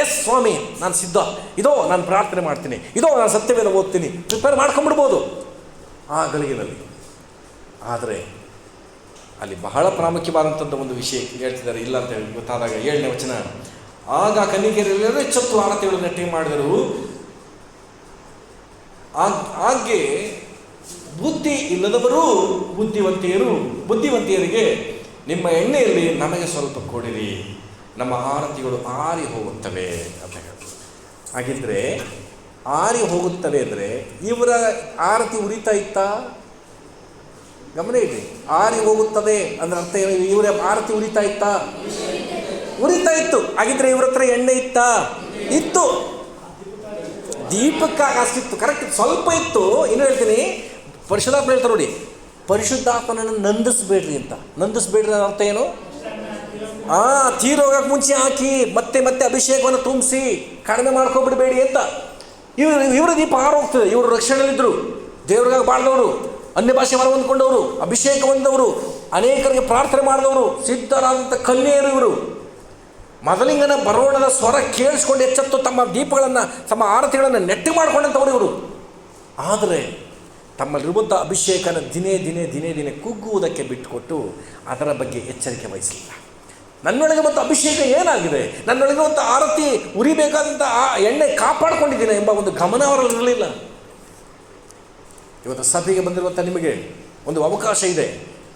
ಎಸ್ ಸ್ವಾಮಿ, ನಾನು ಸಿದ್ಧ, ಇದೋ ನಾನು ಪ್ರಾರ್ಥನೆ ಮಾಡ್ತೀನಿ, ಇದೋ ನಾನು ಸತ್ಯವೇದ ಓದ್ತೀನಿ, ಪ್ರಿಪೇರ್ ಮಾಡ್ಕೊಂಡ್ಬಿಡ್ಬೋದು ಆ ಗಳಿಗೆನಲ್ಲಿ. ಆದರೆ ಅಲ್ಲಿ ಬಹಳ ಪ್ರಾಮುಖ್ಯವಾದಂಥದ್ದು ಒಂದು ವಿಷಯ ಹೇಳ್ತಿದ್ದಾರೆ. ಇಲ್ಲ ಅಂತ ಹೇಳಿ ಗೊತ್ತಾದಾಗ 7ನೇ ವಚನ, ಆಗ ಕನ್ನಿಕೆಯರೆಲ್ಲರೂ ಎಚ್ಚೆತ್ತು ಆರತಿಗಳನ್ನು ನೆಟ್ಟಿಗೆ ಮಾಡಿದರು. ಹಾಗೆ ಬುದ್ಧಿ ಇಲ್ಲದವರು ಬುದ್ಧಿವಂತಿಯರಿಗೆ ನಿಮ್ಮ ಎಣ್ಣೆಯಲ್ಲಿ ನಮಗೆ ಸ್ವಲ್ಪ ಕೊಡಿರಿ, ನಮ್ಮ ಆರತಿಗಳು ಆರಿ ಹೋಗುತ್ತವೆ ಅಂತ ಹೇಳ್ತಾರೆ. ಹಾಗಿದ್ರೆ ಆರಿ ಹೋಗುತ್ತವೆ ಅಂದರೆ ಇವರ ಆರತಿ ಉರಿತಾ ಇತ್ತಾ? ಗಮನ ಇಡ್ರಿ. ಆರಿ ಹೋಗುತ್ತದೆ ಅಂದ್ರೆ ಅರ್ಥ ಏನು? ಇವರ ಆರತಿ ಉರಿತಾ ಇತ್ತಾ? ಉರಿತಾ ಇತ್ತು. ಹಾಗಿದ್ರೆ ಇವ್ರ ಹತ್ರ ಎಣ್ಣೆ ಇತ್ತಾ? ಇತ್ತು. ದೀಪಕ್ಕಾಗಿ ಅಷ್ಟಿತ್ತು, ಕರೆಕ್ಟ್, ಸ್ವಲ್ಪ ಇತ್ತು. ಇನ್ನು ಹೇಳ್ತೀನಿ, ಪರಿಶುದ್ಧಾತ್ಮ ಹೇಳ್ತಾರೆ ನೋಡಿ, ಪರಿಶುದ್ಧಾತ್ಮನನ್ನು ನಂದಿಸ್ಬೇಡ್ರಿ ಅಂತ. ನಂದಿಸ್ಬೇಡ್ರಿ ಅರ್ಥ ಏನು? ತೀರೋಗಕ್ಕೆ ಮುಂಚೆ ಹಾಕಿ ಮತ್ತೆ ಮತ್ತೆ ಅಭಿಷೇಕವನ್ನು ತುಂಬಿಸಿ ಕಡಿಮೆ ಮಾಡ್ಕೊಬಿಡ್ಬೇಡಿ ಅಂತ. ಇವರ ದೀಪ ಆರೋಗ್ತದೆ. ಇವರು ರಕ್ಷಣೆಯಲ್ಲಿದ್ದರು, ದೇವ್ರಿಗಾಗಿ ಬಾಳ್ದವರು, ಅನ್ಯ ಭಾಷೆ ಮರ ಹೊಂದ್ಕೊಂಡವರು, ಅಭಿಷೇಕ ಹೊಂದವರು, ಅನೇಕರಿಗೆ ಪ್ರಾರ್ಥನೆ ಮಾಡಿದವರು, ಸಿದ್ಧರಾದಂಥ ಕನ್ಯೆಯರು ಇವರು. ಮದಲಿಂಗನ ಬರೋಣದ ಸ್ವರ ಕೇಳಿಸ್ಕೊಂಡು ಎಚ್ಚೆತ್ತು ತಮ್ಮ ದೀಪಗಳನ್ನು, ತಮ್ಮ ಆರತಿಗಳನ್ನು ನೆಟ್ಟು ಮಾಡ್ಕೊಂಡಂಥವ್ರು ಇವರು. ಆದರೆ ತಮ್ಮಲ್ಲಿರುವಂಥ ಅಭಿಷೇಕನ ದಿನೇ ದಿನೇ ದಿನೇ ದಿನೇ ಕುಗ್ಗುವುದಕ್ಕೆ ಬಿಟ್ಟುಕೊಟ್ಟು ಅದರ ಬಗ್ಗೆ ಎಚ್ಚರಿಕೆ ವಹಿಸಲಿಲ್ಲ. ನನ್ನೊಳಗೆ ಮತ್ತು ಅಭಿಷೇಕ ಏನಾಗಿದೆ, ನನ್ನೊಳಗೆ ಮತ್ತು ಆರತಿ ಉರಿಬೇಕಾದಂಥ ಆ ಎಣ್ಣೆ ಕಾಪಾಡಿಕೊಂಡಿದ್ದೀನಿ ಎಂಬ ಒಂದು ಗಮನ ಅವರಲ್ಲಿ ಇರಲಿಲ್ಲ. ಇವತ್ತು ಸಭೆಗೆ ಬಂದಿರುವಂಥ ನಿಮಗೆ ಒಂದು ಅವಕಾಶ ಇದೆ.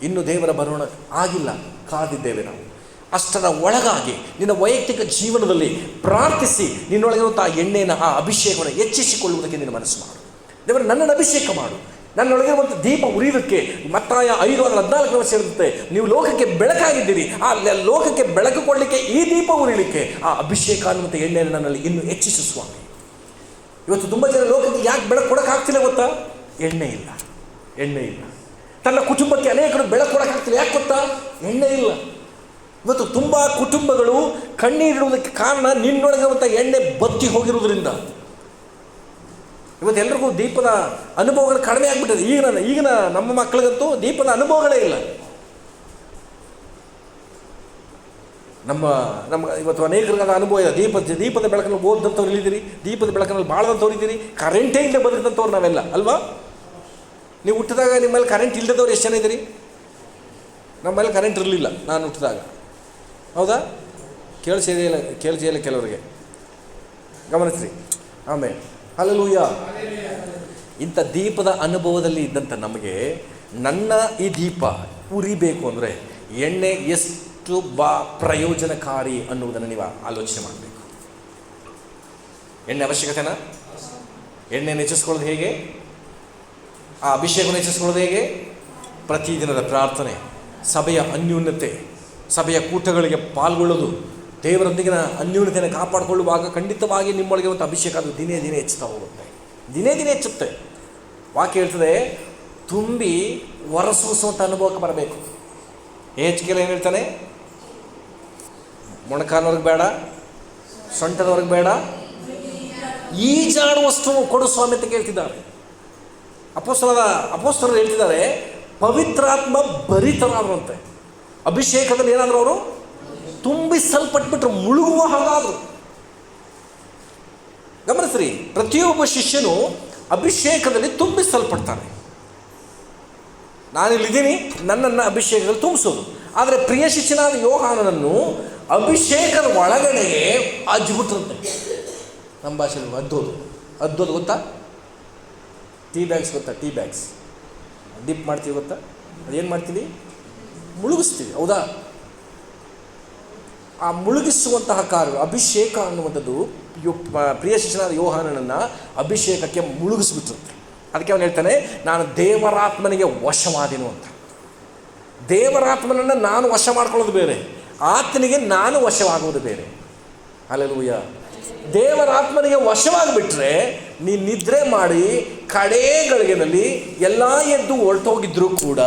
ಇನ್ನು ದೇವರ ಬರೋಣ ಆಗಿಲ್ಲ, ಕಾದಿದ್ದೇವೆ ನಾವು. ಅಷ್ಟರ ಒಳಗಾಗಿ ನಿನ್ನ ವೈಯಕ್ತಿಕ ಜೀವನದಲ್ಲಿ ಪ್ರಾರ್ಥಿಸಿ ನಿನ್ನೊಳಗಿರುವಂಥ ಆ ಎಣ್ಣೆಯನ್ನು, ಆ ಅಭಿಷೇಕವನ್ನು ಹೆಚ್ಚಿಸಿಕೊಳ್ಳುವುದಕ್ಕೆ ನಿನ್ನ ಮನಸ್ಸು ಮಾಡು. ದೇವರು ನನ್ನನ್ನು ಅಭಿಷೇಕ ಮಾಡು, ನನ್ನೊಳಗಿರುವಂಥ ದೀಪ ಉರಿಯೋದಕ್ಕೆ. ಮತ್ತಾಯ 5:14 ಸೇರುತ್ತೆ, ನೀವು ಲೋಕಕ್ಕೆ ಬೆಳಕಾಗಿದ್ದೀರಿ. ಆ ಲೋಕಕ್ಕೆ ಬೆಳಕು ಕೊಡಲಿಕ್ಕೆ ಈ ದೀಪ ಉರಿಲಿಕ್ಕೆ ಆ ಅಭಿಷೇಕ ಅನ್ನುವಂಥ ಎಣ್ಣೆಯನ್ನು ನನ್ನಲ್ಲಿ ಇನ್ನೂ ಹೆಚ್ಚಿಸು ಸ್ವಾಮಿ. ಇವತ್ತು ತುಂಬ ಜನ ಲೋಕಕ್ಕೆ ಯಾಕೆ ಬೆಳಕು ಕೊಡೋಕ್ಕಾಗ್ತಿಲ್ಲ ಗೊತ್ತಾ? ಎಣ್ಣೆ ಇಲ್ಲ. ತನ್ನ ಕುಟುಂಬಕ್ಕೆ ಅನೇಕರು ಬೆಳಕು ಕೊಡೋಕ್ಕಾಗ್ತಿಲ್ಲ. ಯಾಕೆ ಗೊತ್ತಾ? ಎಣ್ಣೆ ಇಲ್ಲ. ಇವತ್ತು ತುಂಬ ಕುಟುಂಬಗಳು ಕಣ್ಣೀರಿಡುವುದಕ್ಕೆ ಕಾರಣ ನಿನ್ನೊಳಗಿರುವಂಥ ಎಣ್ಣೆ ಬತ್ತಿ ಹೋಗಿರುವುದರಿಂದ. ಇವತ್ತು ಎಲ್ರಿಗೂ ದೀಪದ ಅನುಭವಗಳು ಕಡಿಮೆ ಆಗಿಬಿಟ್ಟಿದೆ. ಈಗಿನ ನಮ್ಮ ಮಕ್ಕಳಿಗಂತೂ ದೀಪದ ಅನುಭವಗಳೇ ಇಲ್ಲ. ನಮ್ಮ ಇವತ್ತು ಅನೇಕರಿಗಾದ ಅನುಭವ ಇದೆ. ದೀಪದ ಬೆಳಕನ್ನು ಓದಿದಂಥವ್ರು ಇಲ್ಲಿದ್ದೀರಿ, ದೀಪದ ಬೆಳಕಲ್ಲಿ ಬಾಳದಂಥವ್ರು ಇದ್ದೀರಿ, ಕರೆಂಟೇ ಇಲ್ಲದೆ ಬದುಕಿದಂಥವ್ರು ನಾವೆಲ್ಲ ಅಲ್ವಾ? ನೀವು ಹುಟ್ಟಿದಾಗ ನಿಮ್ಮಲ್ಲಿ ಕರೆಂಟ್ ಇಲ್ಲದವ್ರು ಎಷ್ಟು ಜನ ಇದ್ದೀರಿ? ನಮ್ಮಲ್ಲಿ ಕರೆಂಟ್ ಇರಲಿಲ್ಲ ನಾನು ಹುಟ್ಟಿದಾಗ, ಹೌದಾ? ಕೇಳಿಸಿಲ್ಲ ಕೆಲವರಿಗೆ, ಗಮನಿಸ್ರಿ. ಆಮೇಲೆ ಹಲ್ಲೆಲೂಯಾ. ಇಂಥ ದೀಪದ ಅನುಭವದಲ್ಲಿ ಇದ್ದಂಥ ನಮಗೆ ನನ್ನ ಈ ದೀಪ ಉರಿಬೇಕು ಅಂದರೆ ಎಣ್ಣೆ ಎಷ್ಟು ಪ್ರಯೋಜನಕಾರಿ ಅನ್ನುವುದನ್ನು ನೀವು ಆಲೋಚನೆ ಮಾಡಬೇಕು. ಎಣ್ಣೆ ಅವಶ್ಯಕತೆನಾ? ಎಣ್ಣೆಯನ್ನು ಹೆಚ್ಚಿಸ್ಕೊಳ್ಳೋದು ಹೇಗೆ? ಆ ಅಭಿಷೇಕವನ್ನು ಹೆಚ್ಚಿಸ್ಕೊಳ್ಳೋದು ಹೇಗೆ? ಪ್ರತಿದಿನದ ಪ್ರಾರ್ಥನೆ, ಸಭೆಯ ಅನ್ಯೂನ್ಯತೆ, ಸಭೆಯ ಕೂಟಗಳಿಗೆ ಪಾಲ್ಗೊಳ್ಳೋದು, ದೇವರೊಂದಿಗಿನ ಅನ್ಯೂನ್ಯತೆಯನ್ನು ಕಾಪಾಡಿಕೊಳ್ಳುವಾಗ ಖಂಡಿತವಾಗಿ ನಿಮ್ಮೊಳಗೆ ಒಂದು ಅಭಿಷೇಕ ಅದು ದಿನೇ ದಿನೇ ಹೆಚ್ಚುತ್ತಾ ಹೋಗುತ್ತೆ. ದಿನೇ ದಿನೇ ಹೆಚ್ಚುತ್ತೆ. ವಾಕ್ಯ ಹೇಳ್ತದೆ, ತುಂಬಿ ಹೊರಸೂಸುವಂಥ ಅನುಭವಕ್ಕೆ ಬರಬೇಕು. ಏಜ್ಕೇಲ್ ಏನು ಹೇಳ್ತಾನೆ? ಮೊಣಕಾಲ್ವರೆಗೆ ಬೇಡ, ಸೊಂಟದವರೆಗೆ ಬೇಡ, ಈಜಾಡುವ ವಸ್ತು ಕೊಡು ಸ್ವಾಮಿ ಅಂತ ಕೇಳ್ತಿದ್ದಾರೆ. ಅಪೊಸ್ತಲರು ಹೇಳ್ತಿದ್ದಾರೆ, ಪವಿತ್ರಾತ್ಮ ಭರಿತರಾದ್ರಂತೆ. ಅಭಿಷೇಕದಲ್ಲಿ ಏನಾದರೂ ಅವರು ತುಂಬಿಸಲ್ಪಟ್ಬಿಟ್ರು, ಮುಳುಗುವ ಹಾಗಾದರು. ಗಮನಿಸ್ರಿ, ಪ್ರತಿಯೊಬ್ಬ ಶಿಷ್ಯನು ಅಭಿಷೇಕದಲ್ಲಿ ತುಂಬಿಸಲ್ಪಡ್ತಾನೆ. ನಾನಿಲ್ಲಿದ್ದೀನಿ, ನನ್ನನ್ನು ಅಭಿಷೇಕದಲ್ಲಿ ತುಂಬಿಸೋದು. ಆದರೆ ಪ್ರಿಯ ಶಿಷ್ಯನಾದ ಯೋಹಾನನನ್ನು ಅಭಿಷೇಕದ ಒಳಗಡೆಗೆ ಅಜ್ಬಿಟ್ರಂತೆ. ನಮ್ಮ ಭಾಷೆಯಲ್ಲಿ ಅದ್ದೋದು ಗೊತ್ತಾ? ಟೀ ಬ್ಯಾಗ್ಸ್ ಗೊತ್ತಾ? ಟೀ ಬ್ಯಾಗ್ಸ್ ಡಿಪ್ ಮಾಡ್ತೀವಿ ಗೊತ್ತಾ? ಅದೇನು ಮಾಡ್ತೀವಿ? ಮುಳುಗಿಸ್ತೀವಿ, ಹೌದಾ? ಆ ಮುಳುಗಿಸುವಂತಹ ಕಾರ್ಯ ಅಭಿಷೇಕ ಅನ್ನುವಂಥದ್ದು ಪ್ರಿಯ ಶಿಷ್ಯನಾದ ಯೋಹಾನನನ್ನು ಅಭಿಷೇಕಕ್ಕೆ ಮುಳುಗಿಸ್ಬಿಟ್ಟಿರುತ್ತೆ. ಅದಕ್ಕೆ ಅವನು ಹೇಳ್ತಾನೆ, ನಾನು ದೇವರಾತ್ಮನಿಗೆ ವಶವಾದೀನು ಅಂತ. ದೇವರಾತ್ಮನನ್ನು ನಾನು ವಶ ಮಾಡ್ಕೊಳ್ಳೋದು ಬೇರೆ, ಆತನಿಗೆ ನಾನು ವಶವಾಗುವುದು ಬೇರೆ. ಹಲ್ಲೆಲೂಯ. ದೇವರಾತ್ಮನಿಗೆ ವಶವಾಗಿಬಿಟ್ರೆ ನೀನು ನಿದ್ರೆ ಮಾಡಿ ಕಡೇ ಗಳಿಗೆನಲ್ಲಿ ಎಲ್ಲ ಎದ್ದು ಹೊರಟೋಗಿದ್ರು ಕೂಡ,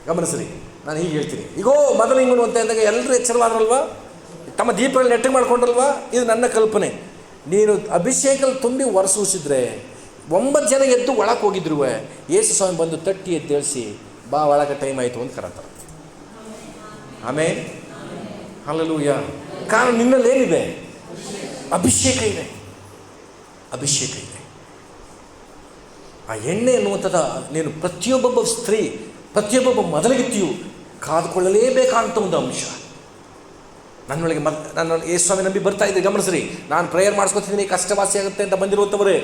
ಗಮನಿಸ್ರಿ, ನಾನು ಹೀಗೆ ಹೇಳ್ತೀನಿ, ಈಗೋ ಮೊದಲು ಹಿಂಗು ಅಂತ ಅಂದಾಗ ಎಲ್ಲರೂ ಎಚ್ಚರವಾದ್ರಲ್ವಾ? ತಮ್ಮ ದೀಪಗಳನ್ನ ನೆಟ್ಟಿಗೆ ಮಾಡ್ಕೊಂಡ್ರಲ್ವಾ? ಇದು ನನ್ನ ಕಲ್ಪನೆ. ನೀನು ಅಭಿಷೇಕಲ್ಲಿ ತುಂಬಿ ಹೊರಸೂಸಿದ್ರೆ 9 ಜನ ಎದ್ದು ಒಳಕ್ಕೆ ಹೋಗಿದ್ರು, ಯೇಸು ಸ್ವಾಮಿ ಬಂದು ತಟ್ಟಿ ಎದ್ದೇಳಿಸಿ, ಬಾ ಒಳಗೆ ಟೈಮ್ ಆಯಿತು ಅಂತ ಕರೀತಾರೆ. ಆಮೇಲೆ ಹಲ್ಲೆಲೂಯ. ಕಾರಣ ನಿನ್ನಲ್ಲಿ ಏನಿದೆ? ಅಭಿಷೇಕ ಇದೆ, ಅಭಿಷೇಕ ಇದೆ. ಆ ಎಣ್ಣೆ ಅನ್ನುವಂಥದ್ದು ನೀನು ಪ್ರತಿಯೊಬ್ಬೊಬ್ಬ ಸ್ತ್ರೀ, ಪ್ರತಿಯೊಬ್ಬೊಬ್ಬ ಮೊದಲಿಗಿತ್ತಿಯು ಕಾದುಕೊಳ್ಳಲೇಬೇಕಾದಂಥ ಒಂದು ಅಂಶ. ನನ್ನೊಳಗೆ ನನ್ನ ಯೇಸು ಸ್ವಾಮಿ ನಂಬಿ ಬರ್ತಾ ಇದ್ದೆ. ಗಮನಿಸ್ರಿ, ನಾನು ಪ್ರೇಯರ್ ಮಾಡಿಸ್ಕೊತಿದ್ದೀನಿ, ಕಷ್ಟವಾಸಿ ಆಗುತ್ತೆ ಅಂತ ಬಂದಿರುವಂಥವರೇ,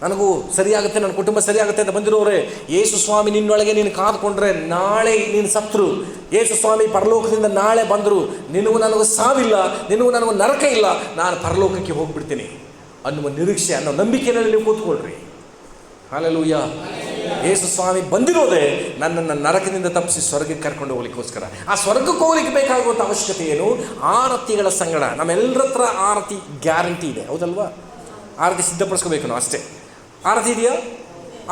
ನನಗೂ ಸರಿಯಾಗುತ್ತೆ, ನನ್ನ ಕುಟುಂಬ ಸರಿಯಾಗುತ್ತೆ ಅಂತ ಬಂದಿರೋರೇ, ಯೇಸು ಸ್ವಾಮಿ ನಿನ್ನೊಳಗೆ ನೀನು ಕಾದುಕೊಂಡ್ರೆ ನಾಳೆ ನೀನು ಸತ್ರು, ಯೇಸು ಸ್ವಾಮಿ ಪರಲೋಕದಿಂದ ನಾಳೆ ಬಂದರು, ನಿನಗೂ ನನಗೂ ಸಾವಿಲ್ಲ, ನಿನಗೂ ನನಗೂ ನರಕ ಇಲ್ಲ, ನಾನು ಪರಲೋಕಕ್ಕೆ ಹೋಗ್ಬಿಡ್ತೀನಿ ಅನ್ನುವ ನಿರೀಕ್ಷೆ, ಅನ್ನೋ ನಂಬಿಕೆಯಲ್ಲಿ ನೀವು ಕೂತ್ಕೊಳ್ರಿ. ಹಲ್ಲೆಲೂಯಾ. ಯೇಸು ಸ್ವಾಮಿ ಬಂದಿರೋದೇ ನನ್ನನ್ನು ನರಕದಿಂದ ತಪ್ಪಿಸಿ ಸ್ವರ್ಗಕ್ಕೆ ಕರ್ಕೊಂಡು ಹೋಗ್ಲಿಕ್ಕೋಸ್ಕರ. ಆ ಸ್ವರ್ಗಕ್ಕೆ ಹೋಗ್ಲಿಕ್ಕೆ ಬೇಕಾಗುವಂಥ ಅವಶ್ಯಕತೆ ಏನು? ಆರತಿಗಳ ಸಂಗಡ. ನಮ್ಮೆಲ್ಲರ ಹತ್ರ ಆರತಿ ಗ್ಯಾರಂಟಿ ಇದೆ, ಹೌದಲ್ವಾ? ಆರತಿ ಸಿದ್ಧಪಡಿಸ್ಕೋಬೇಕು ನಾವು ಅಷ್ಟೇ. ಆರತಿ ಇದೆಯಾ?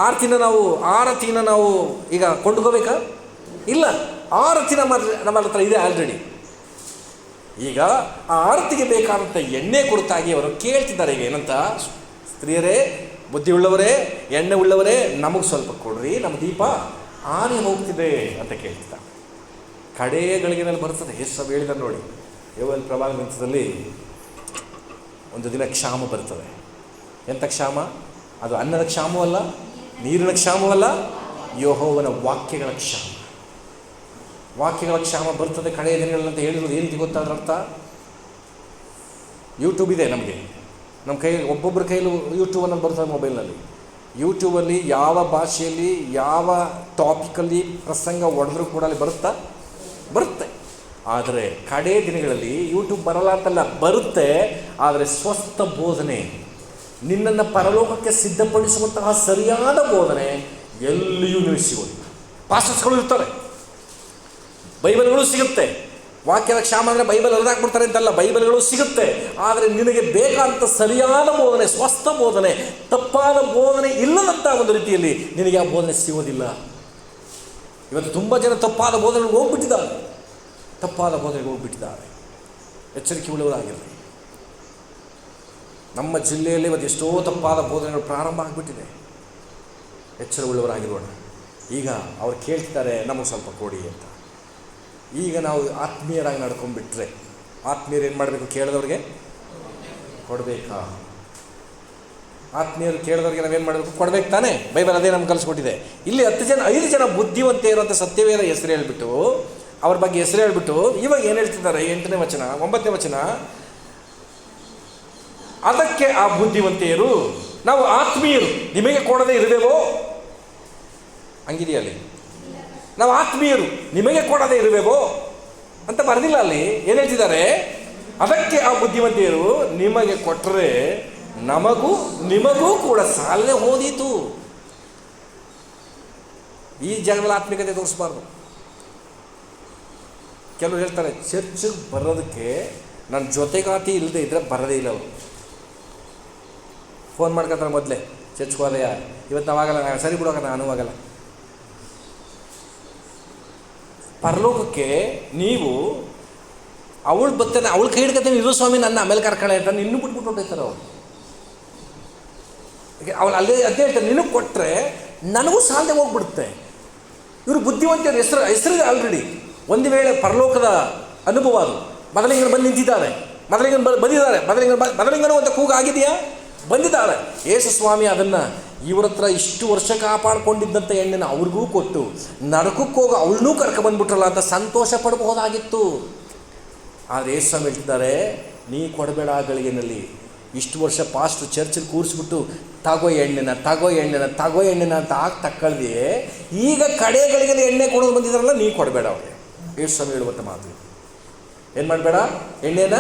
ಆರತಿನ ನಾವು ಈಗ ಕೊಂಡ್ಕೋಬೇಕಾ? ಇಲ್ಲ, ಆರತಿ ನಮ್ಮ ಹತ್ರ ಇದೆ ಆಲ್ರೆಡಿ. ಈಗ ಆ ಆರತಿಗೆ ಬೇಕಾದಂಥ ಎಣ್ಣೆ ಕುರಿತಾಗಿ ಅವರು ಕೇಳ್ತಿದ್ದಾರೆ. ಈಗ ಏನಂತ? ಸ್ತ್ರೀಯರೇ, ಬುದ್ಧಿ ಉಳ್ಳವರೇ, ಎಣ್ಣೆ ಉಳ್ಳವರೇ, ನಮಗೆ ಸ್ವಲ್ಪ ಕೊಡ್ರಿ, ನಮ್ಮ ದೀಪ ಆನೆ ಹೋಗ್ತಿದೆ ಅಂತ ಕೇಳ್ತಿದ್ದಾರೆ. ಕಡೇ ಗಳಿಗೆನಲ್ಲಿ ಬರ್ತದೆ. ಎಷ್ಟು ಹೇಳಿದ ನೋಡಿ, ಯೋವೇಲ್ ಪ್ರವಾದ ಗ್ರಂಥದಲ್ಲಿ ಒಂದು ದಿನ ಕ್ಷಾಮ ಬರ್ತದೆ. ಎಂಥ ಕ್ಷಾಮ? ಅದು ಅನ್ನದ ಕ್ಷಾಮವಲ್ಲ, ನೀರಿನ ಕ್ಷಾಮವಲ್ಲ, ಯೆಹೋವನ ವಾಕ್ಯಗಳ ಕ್ಷಾಮ. ವಾಕ್ಯಗಳ ಕ್ಷಾಮ ಬರ್ತದೆ ಕಡೆಯ ದಿನಗಳಂತ ಹೇಳಿರೋದು ಏನಂತ ಗೊತ್ತಾದ್ರ ಅರ್ಥ? ಯೂಟ್ಯೂಬ್ ಇದೆ ನಮಗೆ, ನಮ್ಮ ಕೈಯಲ್ಲಿ, ಒಬ್ಬೊಬ್ಬರ ಕೈಯಲ್ಲಿ ಯೂಟ್ಯೂಬ್ ಅನ್ನೋದು ಬರ್ತದೆ ಮೊಬೈಲ್ನಲ್ಲಿ. ಯೂಟ್ಯೂಬಲ್ಲಿ ಯಾವ ಭಾಷೆಯಲ್ಲಿ ಯಾವ ಟಾಪಿಕಲ್ಲಿ ಪ್ರಸಂಗ ಹೊಡೆದ್ರೂ ಕೂಡ ಅಲ್ಲಿ ಬರುತ್ತೆ. ಆದರೆ ಕಡೇ ದಿನಗಳಲ್ಲಿ ಯೂಟ್ಯೂಬ್ ಬರಲ್ಲ ಅಂತಲ್ಲ, ಬರುತ್ತೆ. ಆದರೆ ಸ್ವಸ್ಥ ಬೋಧನೆ, ನಿನ್ನನ್ನು ಪರಲೋಕಕ್ಕೆ ಸಿದ್ಧಪಡಿಸುವಂತಹ ಸರಿಯಾದ ಬೋಧನೆ ಎಲ್ಲಿಯೂ ನೀವು ಸಿಗೋದಿಲ್ಲ. ಪಾಸ್ಟರ್ಸ್ಗಳು ಇರ್ತಾರೆ, ಬೈಬಲ್ಗಳು ಸಿಗುತ್ತೆ. ವಾಕ್ಯದ ಕ್ಷಾಮ ಅಂದರೆ ಬೈಬಲ್ ಹರಿದಾಕ್ಬಿಡ್ತಾರೆ ಅಂತಲ್ಲ, ಬೈಬಲ್ಗಳು ಸಿಗುತ್ತೆ. ಆದರೆ ನಿನಗೆ ಬೇಕಾದಂಥ ಸರಿಯಾದ ಬೋಧನೆ, ಸ್ವಸ್ಥ ಬೋಧನೆ, ತಪ್ಪಾದ ಬೋಧನೆ ಇಲ್ಲದಂಥ ಒಂದು ರೀತಿಯಲ್ಲಿ ನಿನಗೆ ಆ ಬೋಧನೆ ಸಿಗೋದಿಲ್ಲ. ಇವತ್ತು ತುಂಬ ಜನ ತಪ್ಪಾದ ಬೋಧನೆಗೆ ಹೋಗ್ಬಿಟ್ಟಿದ್ದಾರೆ. ಎಚ್ಚರಿಕೆ ಉಳ್ಳವರಾಗಿರಲಿ. ನಮ್ಮ ಜಿಲ್ಲೆಯಲ್ಲಿ ಇವತ್ತು ಎಷ್ಟೋ ತಪ್ಪಾದ ಬೋಧನೆಗಳು ಪ್ರಾರಂಭ ಆಗಿಬಿಟ್ಟಿದೆ. ಎಚ್ಚರ ಉಳ್ಳವರಾಗಿರೋಣ. ಈಗ ಅವ್ರು ಕೇಳ್ತಿದ್ದಾರೆ, ನಮಗೆ ಸ್ವಲ್ಪ ಕೊಡಿ ಅಂತ. ಈಗ ನಾವು ಆತ್ಮೀಯರಾಗಿ ನಡ್ಕೊಂಡ್ಬಿಟ್ರೆ, ಆತ್ಮೀಯರು ಏನು ಮಾಡಬೇಕು? ಕೇಳಿದವ್ರಿಗೆ ಕೊಡಬೇಕಾ? ಆತ್ಮೀಯರು ಕೇಳಿದವ್ರಿಗೆ ನಾವೇನು ಮಾಡಬೇಕು? ಕೊಡಬೇಕು ತಾನೇ? ಬೈಬಲ್ ಅದೇ ನಮ್ಗೆ ಕಲಿಸ್ಕೊಟ್ಟಿದೆ. ಇಲ್ಲಿ 5 ಜನ ಬುದ್ಧಿವಂತೆಯರು ಅಂತ ಸತ್ಯವೇದ ಹೆಸರು ಹೇಳ್ಬಿಟ್ಟು, ಅವ್ರ ಬಗ್ಗೆ ಹೆಸರು ಹೇಳ್ಬಿಟ್ಟು, ಇವಾಗ ಏನು ಹೇಳ್ತಿದ್ದಾರೆ? 8ನೇ ವಚನ 9ನೇ ವಚನ, ಅದಕ್ಕೆ ಆ ಬುದ್ಧಿವಂತೆಯರು, ನಾವು ಆತ್ಮೀಯರು, ನಿಮಗೆ ಕೊಡದೇ ಇರುವೆವೋ? ಹಂಗಿದೆಯಲ್ಲಿ, ನಾವು ಆತ್ಮೀಯರು, ನಿಮಗೆ ಕೊಡದೇ ಇರುವೆವೋ ಅಂತ ಬರೆದಿಲ್ಲ ಅಲ್ಲಿ. ಏನು ಹೇಳ್ತಿದ್ದಾರೆ? ಅದಕ್ಕೆ ಆ ಬುದ್ಧಿವಂತೆಯರು, ನಿಮಗೆ ಕೊಟ್ಟರೆ ನಿಮಗೂ ಕೂಡ ಸಾಲನೆ ಹೋದೀತು. ಈ ಜಾಗದಲ್ಲಿ ಆತ್ಮಿಕತೆ ತೋರಿಸ್ಬಾರ್ದು. ಕೆಲವರು ಹೇಳ್ತಾರೆ, ಚರ್ಚಿಗೆ ಬರೋದಕ್ಕೆ ನನ್ನ ಜೊತೆಗಾತಿ ಇಲ್ಲದೆ ಇದ್ದರೆ ಬರೋದೇ ಇಲ್ಲ. ಅವರು ಫೋನ್ ಮಾಡ್ಕೊತಾರೆ ಮೊದಲೇ, ಚರ್ಚ್ಗೆ ಹೋದೆಯಾ? ಇವತ್ತು ನಾವಾಗಲ್ಲ, ಸರಿ ಬಿಡುವಾಗ ನಾನು ಆಗಲ್ಲ. ಪರಲೋಕಕ್ಕೆ ನೀವು ಅವಳು ಬರ್ತಾನೆ, ಅವಳು ಕೈ ಹಿಡ್ಕತ್ತೇನೆ, ಇರು ಸ್ವಾಮಿ ನನ್ನ ಆಮೇಲೆ ಕರ್ಕೊಳ್ಳೆ ಅಂತ ಇನ್ನೂ ಬಿಟ್ಬಿಟ್ಟು ಹೊಟ್ಟೈತಾರೆ ಅವ್ರು. ಅವಳು ಅಲ್ಲೇ ಅದೇ ಹೇಳ್ತಾರೆ, ನಿನಗೆ ಕೊಟ್ಟರೆ ನನಗೂ ಸಾಲದೆ ಹೋಗ್ಬಿಡುತ್ತೆ. ಇವರು ಬುದ್ಧಿವಂತರು, ಹೆಸರಿದೆ ಆಲ್ರೆಡಿ. ಒಂದು ವೇಳೆ ಪರಲೋಕದ ಅನುಭವ ಅದು, ಮೊದಲಿಂಗನ ಬಂದು ನಿಂತಿದ್ದಾರೆ, ಮೊದಲಿಂಗನು ಅಂತ ಕೂಗು ಆಗಿದೆಯಾ, ಬಂದಿದ್ದಾಳೆ. ಯೇಸು ಸ್ವಾಮಿ ಅದನ್ನು ಇವ್ರ ಹತ್ರ ಇಷ್ಟು ವರ್ಷ ಕಾಪಾಡಿಕೊಂಡಿದ್ದಂಥ ಎಣ್ಣೆನ ಅವ್ರಿಗೂ ಕೊಟ್ಟು ನರಕಕ್ಕೆ ಹೋಗಿ ಅವಳನ್ನೂ ಕರ್ಕೊಬಂದ್ಬಿಟ್ರಲ್ಲ ಅಂತ ಸಂತೋಷ ಪಡಬಹುದಾಗಿತ್ತು. ಆದರೆ ಯೇಸು ಸ್ವಾಮಿ ಹೇಳ್ತಿದ್ದಾರೆ, ನೀ ಕೊಡಬೇಡ ಆ ಗಳಿಗೆನಲ್ಲಿ. ಇಷ್ಟು ವರ್ಷ ಪಾಸ್ಟ್ ಚರ್ಚಲ್ಲಿ ಕೂರಿಸ್ಬಿಟ್ಟು ತಗೋ ಎಣ್ಣೆನ ಅಂತ ತಕ್ಕಳ್ದಿ. ಈಗ ಕಡೆಗಳಿಗೆ ಎಣ್ಣೆ ಕೊಡೋದು ಬಂದಿದ್ದಾರಲ್ಲ, ನೀ ಕೊಡಬೇಡ ಅವ್ರಿಗೆ. ಯೇಸು ಸ್ವಾಮಿ ಹೇಳುವಂಥ ಮಾತು, ಏನು ಮಾಡಬೇಡ, ಎಣ್ಣೆನ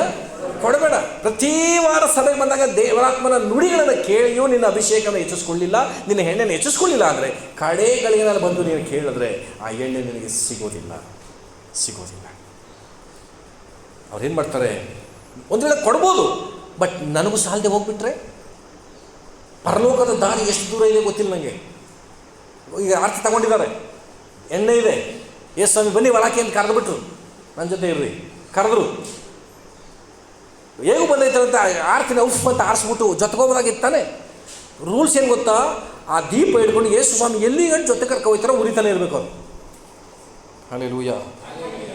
ಕೊಡಬೇಡ. ಪ್ರತಿ ವಾರ ಸಭೆಗೆ ಬಂದಾಗ ದೇವರಾತ್ಮನ ನುಡಿಗಳನ್ನು ಕೇಳಿಯೂ ನಿನ್ನ ಅಭಿಷೇಕನ ಹೆಚ್ಚಿಸ್ಕೊಳ್ಳಿಲ್ಲ, ನಿನ್ನ ಎಣ್ಣೆನ ಹೆಚ್ಚಿಸ್ಕೊಳ್ಳಿಲ್ಲ ಅಂದರೆ ಕಡೆಗಳಿಗೆ ಬಂದು ನೀನು ಕೇಳಿದ್ರೆ ಆ ಎಣ್ಣೆ ನಿನಗೆ ಸಿಗೋದಿಲ್ಲ. ಅವ್ರೇನು ಮಾಡ್ತಾರೆ, ಒಂದು ವೇಳೆ ಕೊಡ್ಬೋದು, ಬಟ್ ನನಗೂ ಸಾಲದೆ ಹೋಗ್ಬಿಟ್ರೆ ಪರಲೋಕದ ದಾರಿ ಎಷ್ಟು ದೂರ ಇದೆ ಗೊತ್ತಿಲ್ಲ ನನಗೆ. ಈಗ ಆರ್ತಿ ತಗೊಂಡಿದ್ದಾರೆ, ಎಣ್ಣೆ ಇದೆ, ಯೇಸು ಸ್ವಾಮಿ ಬನ್ನಿ ಒಳಕ್ಕೆ ಅಂತ ಕರೆದುಬಿಟ್ರು, ನನ್ನ ಜೊತೆ ಇರ್ರಿ ಕರೆದ್ರು. ಹೇಗೂ ಬಂದೈತೆ ಅಂತ ಆರ್ತಿನ ಉಫ್ ಅಂತ ಆರಿಸ್ಬಿಟ್ಟು ಜೊತೆಗೋಬೋದಾಗಿತ್ತಾನೆ. ರೂಲ್ಸ್ ಏನು ಗೊತ್ತಾ, ಆ ದೀಪ ಹಿಡ್ಕೊಂಡು ಯೇಸು ಸ್ವಾಮಿ ಎಲ್ಲಿ ಗಂಟು ಜೊತೆ ಕರ್ಕೊಯ್ತಾರೋ ಉರಿತಾನೆ ಇರಬೇಕು ಅದು. ಹಲ್ಲೆಲೂಯಾ.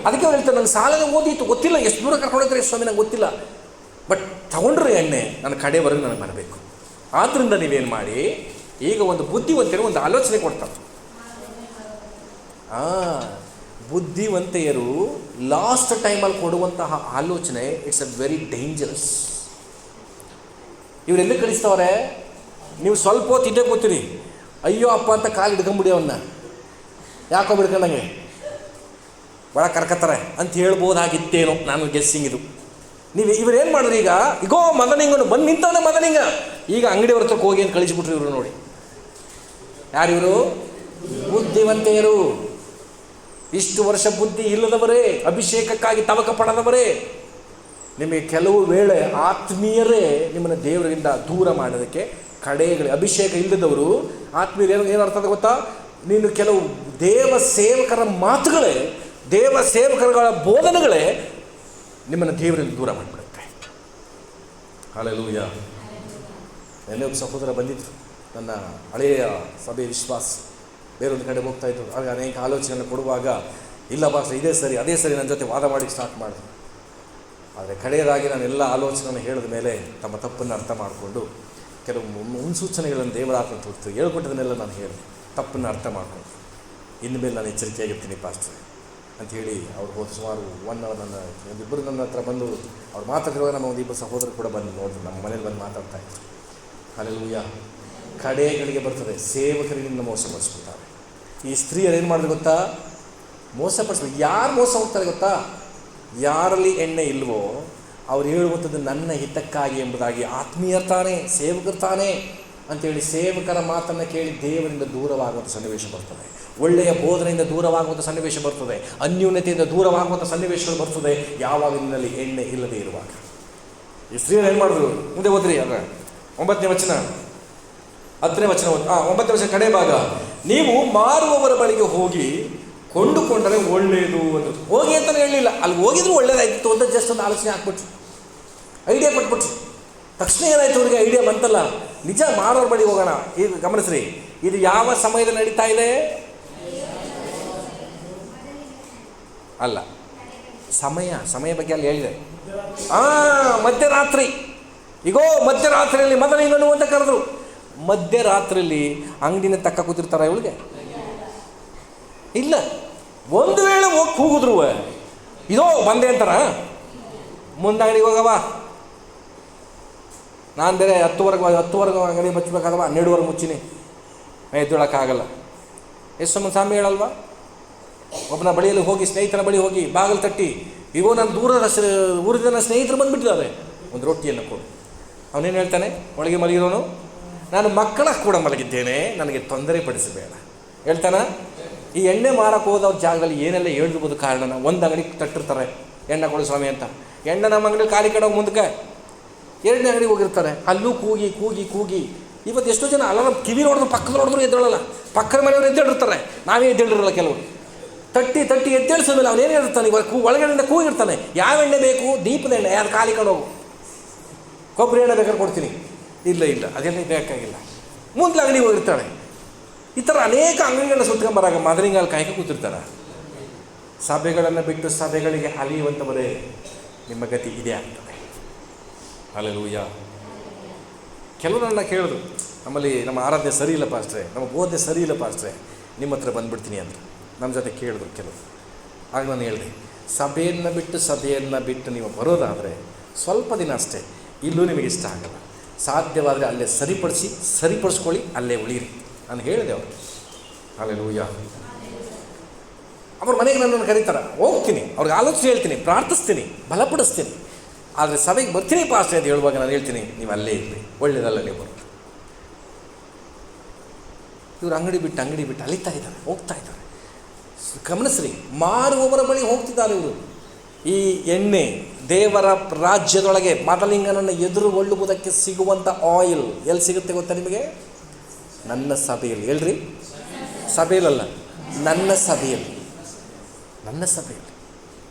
ಅದಕ್ಕೆ ಅವ್ರು ಹೇಳ್ತಾರೆ, ನಂಗೆ ಸಾಲದ ಓದಿತ್ತು ಗೊತ್ತಿಲ್ಲ, ಎಷ್ಟು ದೂರ ಕರ್ಕೊಂಡೋಗ್ತಾರೆ ಯೇಸು ಸ್ವಾಮಿ ನಂಗೆ ಗೊತ್ತಿಲ್ಲ, ಬಟ್ ತಗೊಂಡ್ರೆ ಎಣ್ಣೆ ನನ್ನ ಕಡೆವರೆಗೂ ನನಗೆ ಬರಬೇಕು. ಆದ್ದರಿಂದ ನೀವೇನು ಮಾಡಿ, ಈಗ ಒಂದು ಬುದ್ಧಿವಂತರು ಒಂದು ಆಲೋಚನೆ ಕೊಡ್ತಾರೆ. ಬುದ್ಧಿವಂತೆಯರು ಲಾಸ್ಟ್ ಟೈಮಲ್ಲಿ ಕೊಡುವಂತಹ ಆಲೋಚನೆ ಇಟ್ಸ್ ಅ ವೆರಿ ಡೇಂಜರಸ್. ಇವರೆಲ್ಲಿ ಕಳಿಸ್ತವ್ರೆ, ನೀವು ಸ್ವಲ್ಪ ಹೊತ್ತು ಇದ್ದೇ ಕೂತೀರಿ, ಅಯ್ಯೋ ಅಪ್ಪ ಅಂತ ಕಾಲು ಹಿಡ್ಕೊಂಬಿಡಿ ಅವನ್ನ, ಯಾಕೋ ಬಿಡ್ಕೊಂಡಂಗೆ ಒಳ ಕರ್ಕತ್ತಾರೆ ಅಂತ ಹೇಳ್ಬೋದಾಗಿತ್ತೇನೋ, ನಾನು ಗೆಸ್ಸಿಂಗ್ ಇದು. ಇವರೇನು ಮಾಡಿದ್ರು, ಈಗೋ ಮದನಿಂಗನು ಬಂದು ನಿಂತವನೇ ಮದನಿಂಗ, ಈಗ ಅಂಗಡಿಯವ್ರ ಹತ್ರಕ್ಕೆ ಹೋಗಿ ಅಂತ ಕಳಿಸ್ಬಿಟ್ರು ಇವರು. ನೋಡಿ ಯಾರಿವರು, ಬುದ್ಧಿವಂತೆಯರು. ಇಷ್ಟು ವರ್ಷ ಬುದ್ಧಿ ಇಲ್ಲದವರೇ, ಅಭಿಷೇಕಕ್ಕಾಗಿ ತವಕ ಪಡೆದವರೇ. ನಿಮಗೆ ಕೆಲವು ವೇಳೆ ಆತ್ಮೀಯರೇ ನಿಮ್ಮನ್ನು ದೇವರಿಂದ ದೂರ ಮಾಡೋದಕ್ಕೆ ಕಡೆಗಳು. ಅಭಿಷೇಕ ಇಲ್ಲದವರು ಆತ್ಮೀಯರು ಏನು ಅರ್ಥ ಗೊತ್ತಾ, ನೀನು ಕೆಲವು ದೇವ ಸೇವಕರ ಮಾತುಗಳೇ, ದೇವ ಸೇವಕರುಗಳ ಬೋಧನೆಗಳೇ ನಿಮ್ಮನ್ನು ದೇವರಿಂದ ದೂರ ಮಾಡಿಬಿಡುತ್ತೆ. ಹಲ್ಲೆಲೂಯಾ. ಎಲ್ಲೇ ಒಬ್ಬ ಸಹೋದರ ಬಂದಿದ್ರು, ನನ್ನ ಹಳೆಯ ಸಭೆ ವಿಶ್ವಾಸ, ಬೇರೊಂದು ಕಡೆ ಹೋಗ್ತಾಯಿದ್ರು. ಆಗ ಅನೇಕ ಆಲೋಚನೆಯನ್ನು ಕೊಡುವಾಗ, ಇಲ್ಲ ಬಾಸ್ ಇದೇ ಸರಿ ಅದೇ ಸರಿ ನನ್ನ ಜೊತೆ ವಾದ ಮಾಡಿ ಸ್ಟಾರ್ಟ್ ಮಾಡಿದ್ರು. ಆದರೆ ಕಡೆಯದಾಗಿ ನಾನು ಎಲ್ಲ ಆಲೋಚನೆಯನ್ನು ಹೇಳಿದ ಮೇಲೆ ತಮ್ಮ ತಪ್ಪನ್ನು ಅರ್ಥ ಮಾಡಿಕೊಂಡು ಕೆಲವು ಮುನ್ಸೂಚನೆಗಳನ್ನು ದೇವರಾತ್ಮ ತೋರಿಸ್ತು, ಹೇಳ್ಕೊಟ್ಟದನ್ನೆಲ್ಲ ನಾನು ಹೇಳಿದೆ, ತಪ್ಪನ್ನು ಅರ್ಥ ಮಾಡಿಕೊಂಡು ಇನ್ನು ಮೇಲೆ ನಾನು ಎಚ್ಚರಿಕೆಯಾಗಿರ್ತೀನಿ ಪಾಸ್ಟರ್ ಅಂಥೇಳಿ ಅವ್ರು ಹೋದ ಸುಮಾರು 1 hour ಒಂದಿಬ್ಬರು ನನ್ನ ಹತ್ರ ಬಂದು ಅವ್ರು ಮಾತಾಡಿರುವಾಗ ನಮ್ಮ ಒಂದಿಬ್ಬರು ಸಹೋದರರು ಕೂಡ ಬಂದು ನೋಡಿದ್ರು, ನಮ್ಮ ಮನೇಲಿ ಬಂದು ಮಾತಾಡ್ತಾಯಿದ್ರು. ಹಲ್ಲೆಲೂಯಾ. ಕಡೆಗಳಿಗೆ ಬರ್ತದೆ, ಸೇವಕರಿಗಿಂತ ಮೋಸಪಡಿಸ್ಬಿಡ್ತಾರೆ. ಈ ಸ್ತ್ರೀಯರು ಏನು ಮಾಡಿದ್ರು ಗೊತ್ತಾ, ಮೋಸಪಡಿಸ್ಬೇಕು. ಯಾರು ಮೋಸ ಹೋಗ್ತಾರೆ ಗೊತ್ತಾ, ಯಾರಲ್ಲಿ ಎಣ್ಣೆ ಇಲ್ವೋ ಅವ್ರು ಹೇಳುವಂಥದ್ದು ನನ್ನ ಹಿತಕ್ಕಾಗಿ ಎಂಬುದಾಗಿ. ಆತ್ಮೀಯರ್ತಾನೆ, ಸೇವಕರ್ತಾನೆ ಅಂಥೇಳಿ ಸೇವಕರ ಮಾತನ್ನು ಕೇಳಿ ದೇವರಿಂದ ದೂರವಾಗುವಂಥ ಸನ್ನಿವೇಶ ಬರ್ತದೆ. ಒಳ್ಳೆಯ ಬೋಧನೆಯಿಂದ ದೂರವಾಗುವಂಥ ಸನ್ನಿವೇಶ ಬರ್ತದೆ. ಅನ್ಯೂನ್ಯತೆಯಿಂದ ದೂರವಾಗುವಂಥ ಸನ್ನಿವೇಶಗಳು ಬರ್ತದೆ, ಯಾವಾಗ ನಿನ್ನಲ್ಲಿ ಎಣ್ಣೆ ಇಲ್ಲದೆ ಇರುವಾಗ. ಈ ಸ್ತ್ರೀಯರು ಏನು ಮಾಡಿದ್ರು, ಮುಂದೆ ಓದ್ರಿ. ಆಗ 9ನೇ ವಚನ 10ನೇ ವಚನ 9ನೇ ವಚನ ಕಡೆ ಭಾಗ, ನೀವು ಮಾರುವವರ ಬಳಿಗೆ ಹೋಗಿ ಕೊಂಡುಕೊಂಡರೆ ಒಳ್ಳೆಯದು ಅಂತ. ಹೋಗಿ ಅಂತಲೇ ಹೇಳಲಿಲ್ಲ, ಅಲ್ಲಿ ಹೋಗಿದ್ರು ಒಳ್ಳೇದಾಯ್ತು ಅಂತ ಜಸ್ಟ್ ಒಂದು ಆಲೋಚನೆ ಹಾಕ್ಬಿಟ್ರು, ಐಡಿಯಾ ಕೊಟ್ಬಿಟ್ರು. ತಕ್ಷಣ ಏನಾಯ್ತು ಅವ್ರಿಗೆ ಐಡಿಯಾ ಬಂತಲ್ಲ, ನಿಜ ಮಾರೋರ ಬಳಿ ಹೋಗೋಣ. ಈಗ ಗಮನಿಸ್ರಿ, ಇದು ಯಾವ ಸಮಯದಲ್ಲಿ ನಡೀತಾ ಇದೆ ಅಲ್ಲ, ಸಮಯ ಬಗ್ಗೆ ಅಲ್ಲಿ ಹೇಳಿದೆ. ಮಧ್ಯರಾತ್ರಿ. ಈಗೋ ಮಧ್ಯರಾತ್ರಿಯಲ್ಲಿ ಮದನಿಂಗನು ಅಂತ ಕರೆದ್ರು. ಮಧ್ಯರಾತ್ರಿಯಲ್ಲಿ ಅಂಗಡಿನ ತಕ್ಕ ಕೂತಿರ್ತಾರ ಇವಳಿಗೆ? ಇಲ್ಲ. ಒಂದು ವೇಳೆ ಹೋಗಿ ಕೂಗಿದ್ರು, ಇದೋ ಬಂದೆ ಅಂತಾರ, ಮುಂದೆ ಅಂಗಡಿಗೆ ಹೋಗವ, ನಾನು ಬೇರೆ 10ವರೆಗೆ ಅಂಗಡಿ ಮುಚ್ಚಬೇಕಾದವ, 12ವರೆಗೆ ಮುಚ್ಚಿನಿ, ಎದ್ದೇಳಕ್ಕಾಗಲ್ಲ. ಎಷ್ಟು ಸ್ವಾಮಿ ಹೇಳಲ್ವಾ? ಒಬ್ಬನ ಬಳಿಯಲ್ಲಿ ಹೋಗಿ, ಸ್ನೇಹಿತನ ಬಳಿ ಹೋಗಿ ಬಾಗಿಲು ತಟ್ಟಿ, ಈಗೋ ನಾನು ದೂರದ ಊರಿದ ನನ್ನ ಸ್ನೇಹಿತರು ಬಂದುಬಿಟ್ಟಿದ್ದಾರೆ, ಒಂದು ರೊಟ್ಟಿಯನ್ನು ಕೊಡು. ಅವನೇನು ಹೇಳ್ತಾನೆ, ಒಳಗೆ ಮಲಗಿರೋನು, ನಾನು ಮಕ್ಕಳ ಕೂಡ ಮಲಗಿದ್ದೇನೆ, ನನಗೆ ತೊಂದರೆ ಪಡಿಸಬೇಡ ಹೇಳ್ತಾನ. ಈ ಎಣ್ಣೆ ಮಾರಕ್ಕೆ ಹೋದವ್ರ ಜಾಗದಲ್ಲಿ ಏನೆಲ್ಲ ಹೇಳ್ಬೋದು ಕಾರಣನ. ಒಂದು ಅಂಗಡಿಗೆ ತಟ್ಟಿರ್ತಾರೆ, ಎಣ್ಣೆ ಕೊಡು ಸ್ವಾಮಿ ಅಂತ. ಎಣ್ಣೆ ನಮ್ಮ ಅಂಗಡಿ ಖಾಲಿ ಕಡೆ ಮುಂದಕ್ಕೆ 2ನೇ ಅಂಗಡಿಗೆ ಹೋಗಿರ್ತಾರೆ, ಅಲ್ಲೂ ಕೂಗಿ ಕೂಗಿ ಕೂಗಿ. ಇವತ್ತು ಎಷ್ಟೋ ಜನ ಅಲಾರಾಮ್ ಕಿವಿ ನೋಡಿದ್ರು, ಪಕ್ಕದ ನೋಡಿದ್ರು ಎದ್ದೇಳಲ್ಲ, ಪಕ್ಕದ ಮನೆಯವರು ಎದ್ದೇಳಿರ್ತಾರೆ, ನಾವೇ ಎದ್ದೇಳಿರಲ್ಲ ಕೆಲವರು. ತಟ್ಟಿ ಎದ್ದೇಳಿಸಿದ ಮೇಲೆ ಅವನೇನು ಇರ್ತಾನೆ, ಒಳಗಡೆಯಿಂದ ಕೂಗಿರ್ತಾನೆ, ಯಾವ ಎಣ್ಣೆ ಬೇಕು? ದೀಪದ ಎಣ್ಣೆ. ಯಾರು ಖಾಲಿ ಹೋಗು, ಕೊಬ್ಬರಿ ಎಣ್ಣೆ ಬೇಕಾದ್ರೆ ಕೊಡ್ತೀನಿ. ಇಲ್ಲ ಅದೆಲ್ಲ ಬೇಕಾಗಿಲ್ಲ. ಮುಂದೆ ಅಂಗಡಿಗೆ ಹೋಗಿರ್ತಾಳೆ. ಈ ಥರ ಅನೇಕ ಅಂಗಡಿಗಳನ್ನ ಸುತ್ಕೊಂಬರಾಗ ಮಾದರಿಂಗಾಲ್ ಕಾಯ್ಕ ಕೂತಿರ್ತಾರೆ. ಸಭೆಗಳನ್ನು ಬಿಟ್ಟು ಸಭೆಗಳಿಗೆ ಅಲಿಯುವಂಥವರೇ ನಿಮ್ಮ ಗತಿ ಇದೇ ಆಗ್ತದೆ. ಹಲ್ಲೆಲೂಯಾ. ಕೆಲವರನ್ನ ಕೇಳಿದ್ರು, ನಮ್ಮಲ್ಲಿ ನಮ್ಮ ಆರಾಧನೆ ಸರಿ ಇಲ್ಲ ಪಾಸ್ಟ್ರೆ, ನಮ್ಮ ಬೋಧನೆ ಸರಿ ಇಲ್ಲ ಪಾಸ್ಟ್ರೆ, ನಿಮ್ಮ ಹತ್ರ ಬಂದುಬಿಡ್ತೀನಿ ಅಂತ ನಮ್ಮ ಜೊತೆ ಕೇಳಿದ್ರು ಕೆಲವರು. ಆಗ ನಾನು ಹೇಳಿದೆ, ಸಭೆಯನ್ನು ಬಿಟ್ಟು ನೀವು ಬರೋದಾದರೆ ಸ್ವಲ್ಪ ದಿನ ಅಷ್ಟೇ, ಇಲ್ಲೂ ನಿಮಗೆ ಇಷ್ಟ ಆಗಲ್ಲ. ಸಾಧ್ಯವಾದರೆ ಅಲ್ಲೇ ಸರಿಪಡಿಸ್ಕೊಳ್ಳಿ, ಅಲ್ಲೇ ಉಳಿಯಿರಿ ನಾನು ಹೇಳಿದೆ ಅವರು. ಹಲ್ಲೆಲೂಯಾ. ಅವ್ರ ಮನೆಗೆ ನನ್ನನ್ನು ಕರೀತಾರೆ, ಹೋಗ್ತೀನಿ, ಅವ್ರಿಗೆ ಆಲೋಚನೆ ಹೇಳ್ತೀನಿ, ಪ್ರಾರ್ಥಿಸ್ತೀನಿ, ಬಲಪಡಿಸ್ತೀನಿ. ಆದರೆ ಸಭೆಗೆ ಬರ್ತೀನಿ ಪಾಸ್ಟ್ರೆ ಅಂತ ಹೇಳುವಾಗ ನಾನು ಹೇಳ್ತೀನಿ, ನೀವು ಅಲ್ಲೇ ಇರಲಿ, ಒಳ್ಳೆಯದಲ್ಲ ನೀವು ಬರೋದು. ಇವರು ಅಂಗಡಿ ಬಿಟ್ಟು ಅಲಿತಾ ಇದ್ದಾರೆ, ಹೋಗ್ತಾ ಇದ್ದಾರೆ. ಗಮನಿಸ್ರಿ, ಮಾರುವವರ ಬಳಿ ಹೋಗ್ತಿದ್ದಾರೆ ಇವರು. ಈ ಎಣ್ಣೆ ದೇವರ ರಾಜ್ಯದೊಳಗೆ ಮದಲಿಂಗನನ್ನು ಎದುರುಗೊಳ್ಳುವುದಕ್ಕೆ ಸಿಗುವಂಥ ಆಯಿಲ್ ಎಲ್ಲಿ ಸಿಗುತ್ತೆ ಗೊತ್ತಾ ನಿಮಗೆ? ನನ್ನ ಸಭೆಯಲ್ಲಿ. ಹೇಳ್ರಿ, ಸಭೆಯಲ್ಲ, ನನ್ನ ಸಭೆಯಲ್ಲಿ.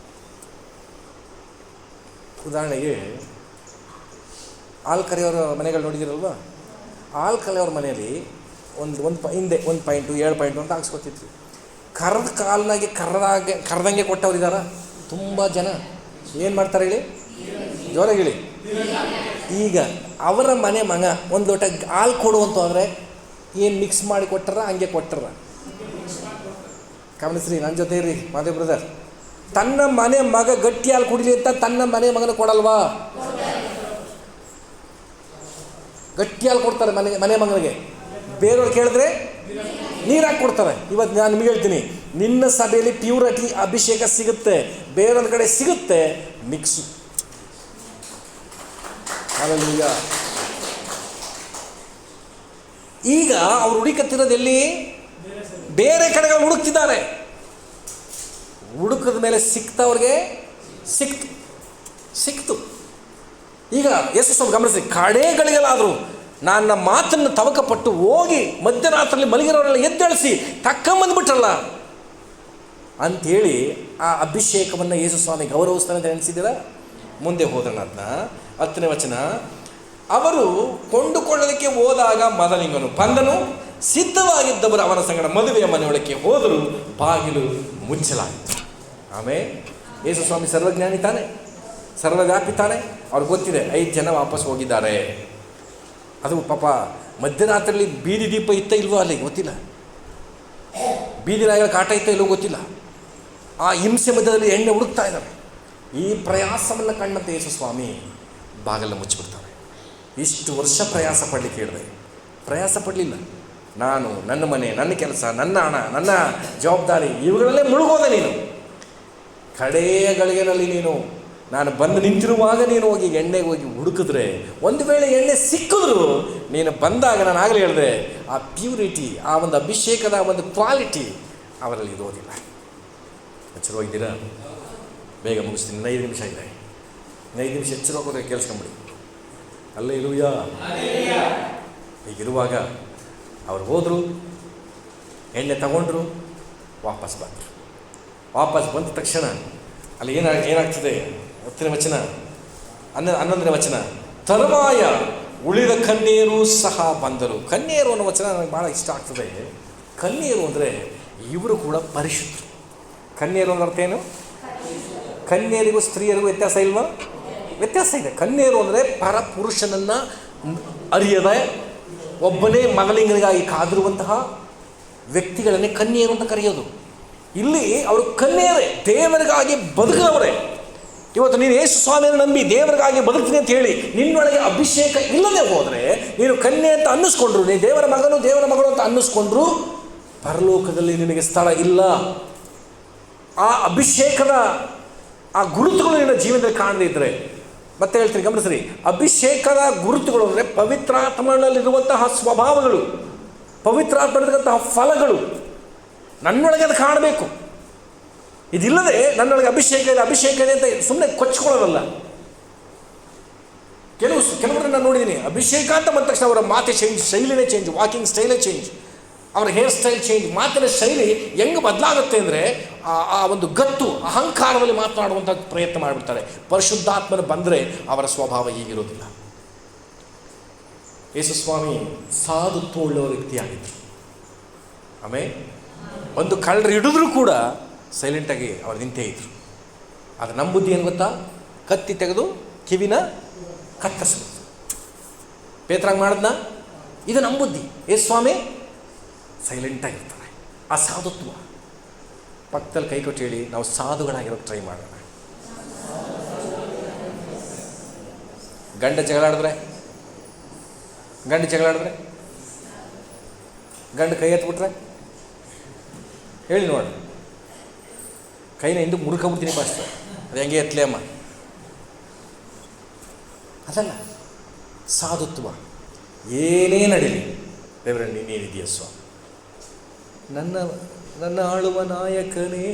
ಉದಾಹರಣೆಗೆ ಹಾಲು ಕರೆಯೋರ ಮನೆಗಳು ನೋಡಿದಿರಲ್ವ? ಹಾಲು ಕರೆಯೋರ ಮನೆಯಲ್ಲಿ ಹಿಂದೆ 1 ಪಾಯಿಂಟು 2 ಪಾಯಿಂಟು ಅಂತ ಹಾಕ್ಸ್ಕೊತಿದ್ರು. ಕರೆದ ಕಾಲನಾಗೆ ಕರೆದಂಗೆ ಕೊಟ್ಟವ್ರಿದ್ದಾರ ತುಂಬ ಜನ. ಏನು ಮಾಡ್ತಾರೆ ಹೇಳಿ, ಜೋರಾಗಿ ಹೇಳಿ. ಈಗ ಅವರ ಮನೆ ಮಗ ಒಂದು ಲೋಟ ಹಾಲು ಕೊಡುವಂತ ಅಂದರೆ ಏನು ಮಿಕ್ಸ್ ಮಾಡಿ ಕೊಟ್ಟಾರ, ಹಂಗೆ ಕೊಟ್ಟಾರ. ಗಮನಿಸ್ರಿ, ನನ್ನ ಜೊತೆ ಇರ್ರಿ ಮಾದೇವ್ ಬ್ರದರ್. ತನ್ನ ಮನೆ ಮಗ ಗಟ್ಟಿ ಹಾಲು ಕುಡಿಲಿ ಅಂತ ತನ್ನ ಮನೆ ಮಗನ ಕೊಡಲ್ವಾ? ಗಟ್ಟಿ ಹಾಲು ಕೊಡ್ತಾರೆ ಮನೆ ಮಗನಿಗೆ. ಬೇರೆಯವ್ರು ಕೇಳಿದ್ರೆ ನೀರು ಹಾಕಿ ಕೊಡ್ತಾರೆ. ಇವತ್ತು ನಾನು ನಿಮಗೆ ಹೇಳ್ತೀನಿ, ನಿನ್ನ ಸಭೆಯಲ್ಲಿ ಪ್ಯೂರಿಟಿ ಅಭಿಷೇಕ ಸಿಗುತ್ತೆ, ಬೇರೊಂದು ಕಡೆ ಸಿಗುತ್ತೆ ಮಿಕ್ಸು. ಹಲ್ಲೆಲೂಯಾ. ಈಗ ಅವ್ರು ಹುಡುಕತ್ತಿರೋದೆಲ್ಲಿ? ಬೇರೆ ಕಡೆಗಳು ಹುಡುಕ್ತಿದ್ದಾರೆ. ಹುಡುಕದ ಮೇಲೆ ಅವ್ರಿಗೆ ಸಿಕ್ತು. ಈಗ ಯೇಸು ಸ್ವಾಮಿ ಗಮನಿಸಿ, ಕಡೆಗಳಿಗೆಲ್ಲಾದರೂ ನನ್ನ ಮಾತನ್ನು ತವಕಪಟ್ಟು ಹೋಗಿ ಮಧ್ಯರಾತ್ರಿಯಲ್ಲಿ ಮಲಗಿರೋರೆಲ್ಲ ಎದ್ದೇಳಿಸಿ ತಕ್ಕಂಬಂದ್ಬಿಟ್ರಲ್ಲ ಅಂಥೇಳಿ ಆ ಅಭಿಷೇಕವನ್ನು ಯೇಸು ಸ್ವಾಮಿ ಗೌರವಿಸ್ತಾನೆ ಅಂತ ಎನಿಸಿದ್ದೀರ? ಮುಂದೆ ಹೋದಣ ಅದನ್ನ 10ನೇ ವಚನ. ಅವರು ಕೊಂಡುಕೊಳ್ಳೋದಕ್ಕೆ ಹೋದಾಗ ಮದಲಿಂಗನು ಬಂದನು, ಸಿದ್ಧವಾಗಿದ್ದವರು ಅವನ ಸಂಗಡ ಮದುವೆಯ ಮನೆಯೊಳಕ್ಕೆ ಹೋದರು, ಬಾಗಿಲು ಮುಚ್ಚಲಾಯಿತು. ಆಮೇಲೆ ಯೇಸು ಸ್ವಾಮಿ ಸರ್ವಜ್ಞಾನಿ ತಾನೆ, ಸರ್ವವ್ಯಾಪಿ ತಾನೆ. ಅವ್ರಿಗೆ ಗೊತ್ತಿದೆ 5 ಜನ ವಾಪಸ್ ಹೋಗಿದ್ದಾರೆ. ಅದು ಪಾಪ ಮಧ್ಯರಾತ್ರಿಯಲ್ಲಿ ಬೀದಿ ದೀಪ ಇತ್ತ ಇಲ್ವೋ ಅಲ್ಲಿ ಗೊತ್ತಿಲ್ಲ, ಬೀದಿ ನಾಯಿಗಳ ಕಾಟ ಇತ್ತ ಇಲ್ಲವೋ ಗೊತ್ತಿಲ್ಲ. ಆ ಹಿಂಸೆ ಮಧ್ಯದಲ್ಲಿ ಎಣ್ಣೆ ಹುಡುಕ್ತಾ ಇದ್ದಾರೆ. ಈ ಪ್ರಯಾಸವನ್ನು ಕಂಡಂತೆ ಯೇಸು ಸ್ವಾಮಿ ಬಾಗಿಲನ್ನು ಮುಚ್ಚಿಬಿಡ್ತಾರೆ. ಇಷ್ಟು ವರ್ಷ ಪ್ರಯಾಸ ಪಡಲಿಕ್ಕೆ ಹೇಳಿದೆ, ಪ್ರಯಾಸ ಪಡಲಿಲ್ಲ. ನಾನು, ನನ್ನ ಮನೆ, ನನ್ನ ಕೆಲಸ, ನನ್ನ ಹಣ, ನನ್ನ ಜವಾಬ್ದಾರಿ ಇವುಗಳಲ್ಲೇ ಮುಳುಗೋದೆ ನೀನು. ಕಡೆಯ ಗಳಿಗೆನಲ್ಲಿ ನೀನು ನಾನು ಬಂದು ನಿಂತಿರುವಾಗ ನೀನು ಹೋಗಿ ಎಣ್ಣೆಗೆ ಹೋಗಿ ಹುಡುಕಿದ್ರೆ, ಒಂದು ವೇಳೆ ಎಣ್ಣೆ ಸಿಕ್ಕಿದ್ರು ನೀನು ಬಂದಾಗ ನಾನು ಆಗಲೇ ಹೇಳಿದೆ, ಆ ಪ್ಯೂರಿಟಿ, ಆ ಒಂದು ಅಭಿಷೇಕದ ಒಂದು ಕ್ವಾಲಿಟಿ ಅವರಲ್ಲಿ ಇರೋದಿಲ್ಲ. ಎಚ್ಚರವಾಗಿದ್ದೀರಾ? ಬೇಗ ಮುಗಿಸ್ತೀನಿ, 5 ನಿಮಿಷ ಇದೆ. 5 ನಿಮಿಷ ಎಚ್ಚರವಾಗೋದ್ರೆ ಕೇಳಿಸ್ಕೊಂಬಿಡಿ. ಹಲ್ಲೆಲೂಯಾ. ಹೀಗಿರುವಾಗ ಅವ್ರು ಹೋದರು, ಎಣ್ಣೆ ತಗೊಂಡ್ರು, ವಾಪಸ್ ಬಂದ ತಕ್ಷಣ ಅಲ್ಲಿ ಏನಾಗ್ತದೆ? 10ನೇ ವಚನ, 11ನೇ ವಚನ. ತರುವಾಯ ಉಳಿದ ಕನ್ಯೆಯರು ಸಹ ಬಂದರು. ಕನ್ಯೆಯರು ಅನ್ನೋ ವಚನ ನನಗೆ ಭಾಳ ಇಷ್ಟ ಆಗ್ತದೆ. ಕನ್ಯೆಯರು ಅಂದರೆ ಇವರು ಕೂಡ ಪರಿಶುದ್ಧರು. ಕನ್ಯೆಯರು ಅಂದ್ರೆ ಅರ್ಥ ಏನು? ಕನ್ಯೆಯರಿಗೂ ಸ್ತ್ರೀಯರಿಗೂ ವ್ಯತ್ಯಾಸ ಇಲ್ವಾ? ವ್ಯತ್ಯಾಸ ಇದೆ. ಕನ್ಯೆಯರು ಅಂದರೆ ಪರಪುರುಷನನ್ನು ಅರಿಯದ ಒಬ್ಬನೇ ಮಗಲಿಂಗನಿಗಾಗಿ ಕಾದಿರುವಂತಹ ವ್ಯಕ್ತಿಗಳನ್ನೇ ಕನ್ಯೆಯರು ಅಂತ ಕರೆಯೋದು. ಇಲ್ಲಿ ಅವರು ಕನ್ಯೆಯರೇ, ದೇವರಿಗಾಗಿ ಬದುಕದವರೇ. ಇವತ್ತು ನೀನು ಯೇಸು ಸ್ವಾಮಿಯನ್ನು ನಂಬಿ ದೇವರಿಗಾಗಿ ಬದುಕ್ತೀನಿ ಅಂತ ಹೇಳಿ ನಿನ್ನೊಳಗೆ ಅಭಿಷೇಕ ಇಲ್ಲದೆ ಹೋದರೆ, ನೀನು ಕನ್ಯೆ ಅಂತ ಅನ್ನಿಸ್ಕೊಂಡ್ರು, ನೀನು ದೇವರ ಮಗನು ದೇವರ ಮಗಳು ಅಂತ ಅನ್ನಿಸ್ಕೊಂಡ್ರು, ಪರಲೋಕದಲ್ಲಿ ನಿನಗೆ ಸ್ಥಳ ಇಲ್ಲ. ಆ ಅಭಿಷೇಕದ ಆ ಗುರುತುಗಳು ನಿನ್ನ ಜೀವನದಲ್ಲಿ ಕಾಣದೇ ಇದ್ದರೆ, ಮತ್ತೆ ಹೇಳ್ತೀನಿ ಗಮನಿಸ್ರಿ, ಅಭಿಷೇಕದ ಗುರುತುಗಳು ಅಂದರೆ ಪವಿತ್ರಾತ್ಮನಲ್ಲಿರುವಂತಹ ಸ್ವಭಾವಗಳು, ಪವಿತ್ರಾತ್ಮನಲ್ಲಿರುವಂತಹ ಫಲಗಳು ನನ್ನೊಳಗೆ ಅದು ಕಾಣಬೇಕು. ಇದಿಲ್ಲದೆ ನನ್ನೊಳಗೆ ಅಭಿಷೇಕ ಇದೆ ಅಂತ ಸುಮ್ಮನೆ ಕೊಚ್ಕೊಳ್ಳೋದಲ್ಲ. ಕೆಲವರನ್ನು ನಾನು ನೋಡಿದ್ದೀನಿ, ಅಭಿಷೇಕ ಅಂತ ಬಂದ ತಕ್ಷಣ ಅವರ ಮಾತೆ ಚೇಂಜ್, ಶೈಲಿನೇ ಚೇಂಜ್, ವಾಕಿಂಗ್ ಸ್ಟೈಲೇ ಚೇಂಜ್. ಅವರ ಹೇರ್ ಸ್ಟೈಲ್ ಚೇಂಜ್, ಮಾತಿನ ಶೈಲಿ ಹೆಂಗೆ ಬದಲಾಗುತ್ತೆ ಅಂದರೆ ಆ ಒಂದು ಗತ್ತು ಅಹಂಕಾರದಲ್ಲಿ ಮಾತನಾಡುವಂಥ ಪ್ರಯತ್ನ ಮಾಡಿಬಿಡ್ತಾರೆ. ಪರಿಶುದ್ಧಾತ್ಮನ ಬಂದರೆ ಅವರ ಸ್ವಭಾವ ಹೀಗಿರೋದಿಲ್ಲ. ಯೇಸುಸ್ವಾಮಿ ಸಾಧುತ್ವವುಳ್ಳ ವ್ಯಕ್ತಿಯಾಗಿದ್ದರು. ಆಮೇಲೆ ಒಂದು ಕಳ್ಳರು ಹಿಡಿದ್ರೂ ಕೂಡ ಸೈಲೆಂಟಾಗಿ ಅವ್ರು ನಿಂತೇ ಇದ್ರು. ಆದರೆ ನಮ್ಮ ಬುದ್ಧಿ ಏನು ಗೊತ್ತಾ? ಕತ್ತಿ ತೆಗೆದು ಕಿವಿನ ಕತ್ತರಿಸ್ಬೋದು. ಪೇತ್ರಾಂಗ್ ಮಾಡಿದ್ನ? ಇದು ನಮ್ಮ ಬುದ್ಧಿ. ಯೇಸುಸ್ವಾಮಿ ಸೈಲೆಂಟಾಗಿರ್ತಾರೆ. ಆ ಸಾಧುತ್ವ. ಪಕ್ಕದಲ್ಲಿ ಕೈ ಕೊಟ್ಟು ಹೇಳಿ, ನಾವು ಸಾಧುಗಳಾಗಿರೋಕ್ಕೆ ಟ್ರೈ ಮಾಡೋಣ. ಗಂಡ ಜಗಳಾಡಿದ್ರೆ ಗಂಡ ಕೈ ಎತ್ಬಿಟ್ರೆ ಹೇಳಿ ನೋಡಿ, ಕೈನ ಹಿಂದಕ್ಕೆ ಮುಡ್ಕೊಂಬಿಡ್ತೀನಿ ಫಸ್ಟ್. ಅದು ಹೆಂಗೆ ಎತ್ತಲೇ ಅಮ್ಮ? ಅದಲ್ಲ ಸಾಧುತ್ವ. ಏನೇ ನಡೀಲಿ, ದೇವರೇ ನೀನೇನಿದೆಯ ಸ್ವಾಮಿ, ನನ್ನ ಆಳುವ ನಾಯಕನೇ,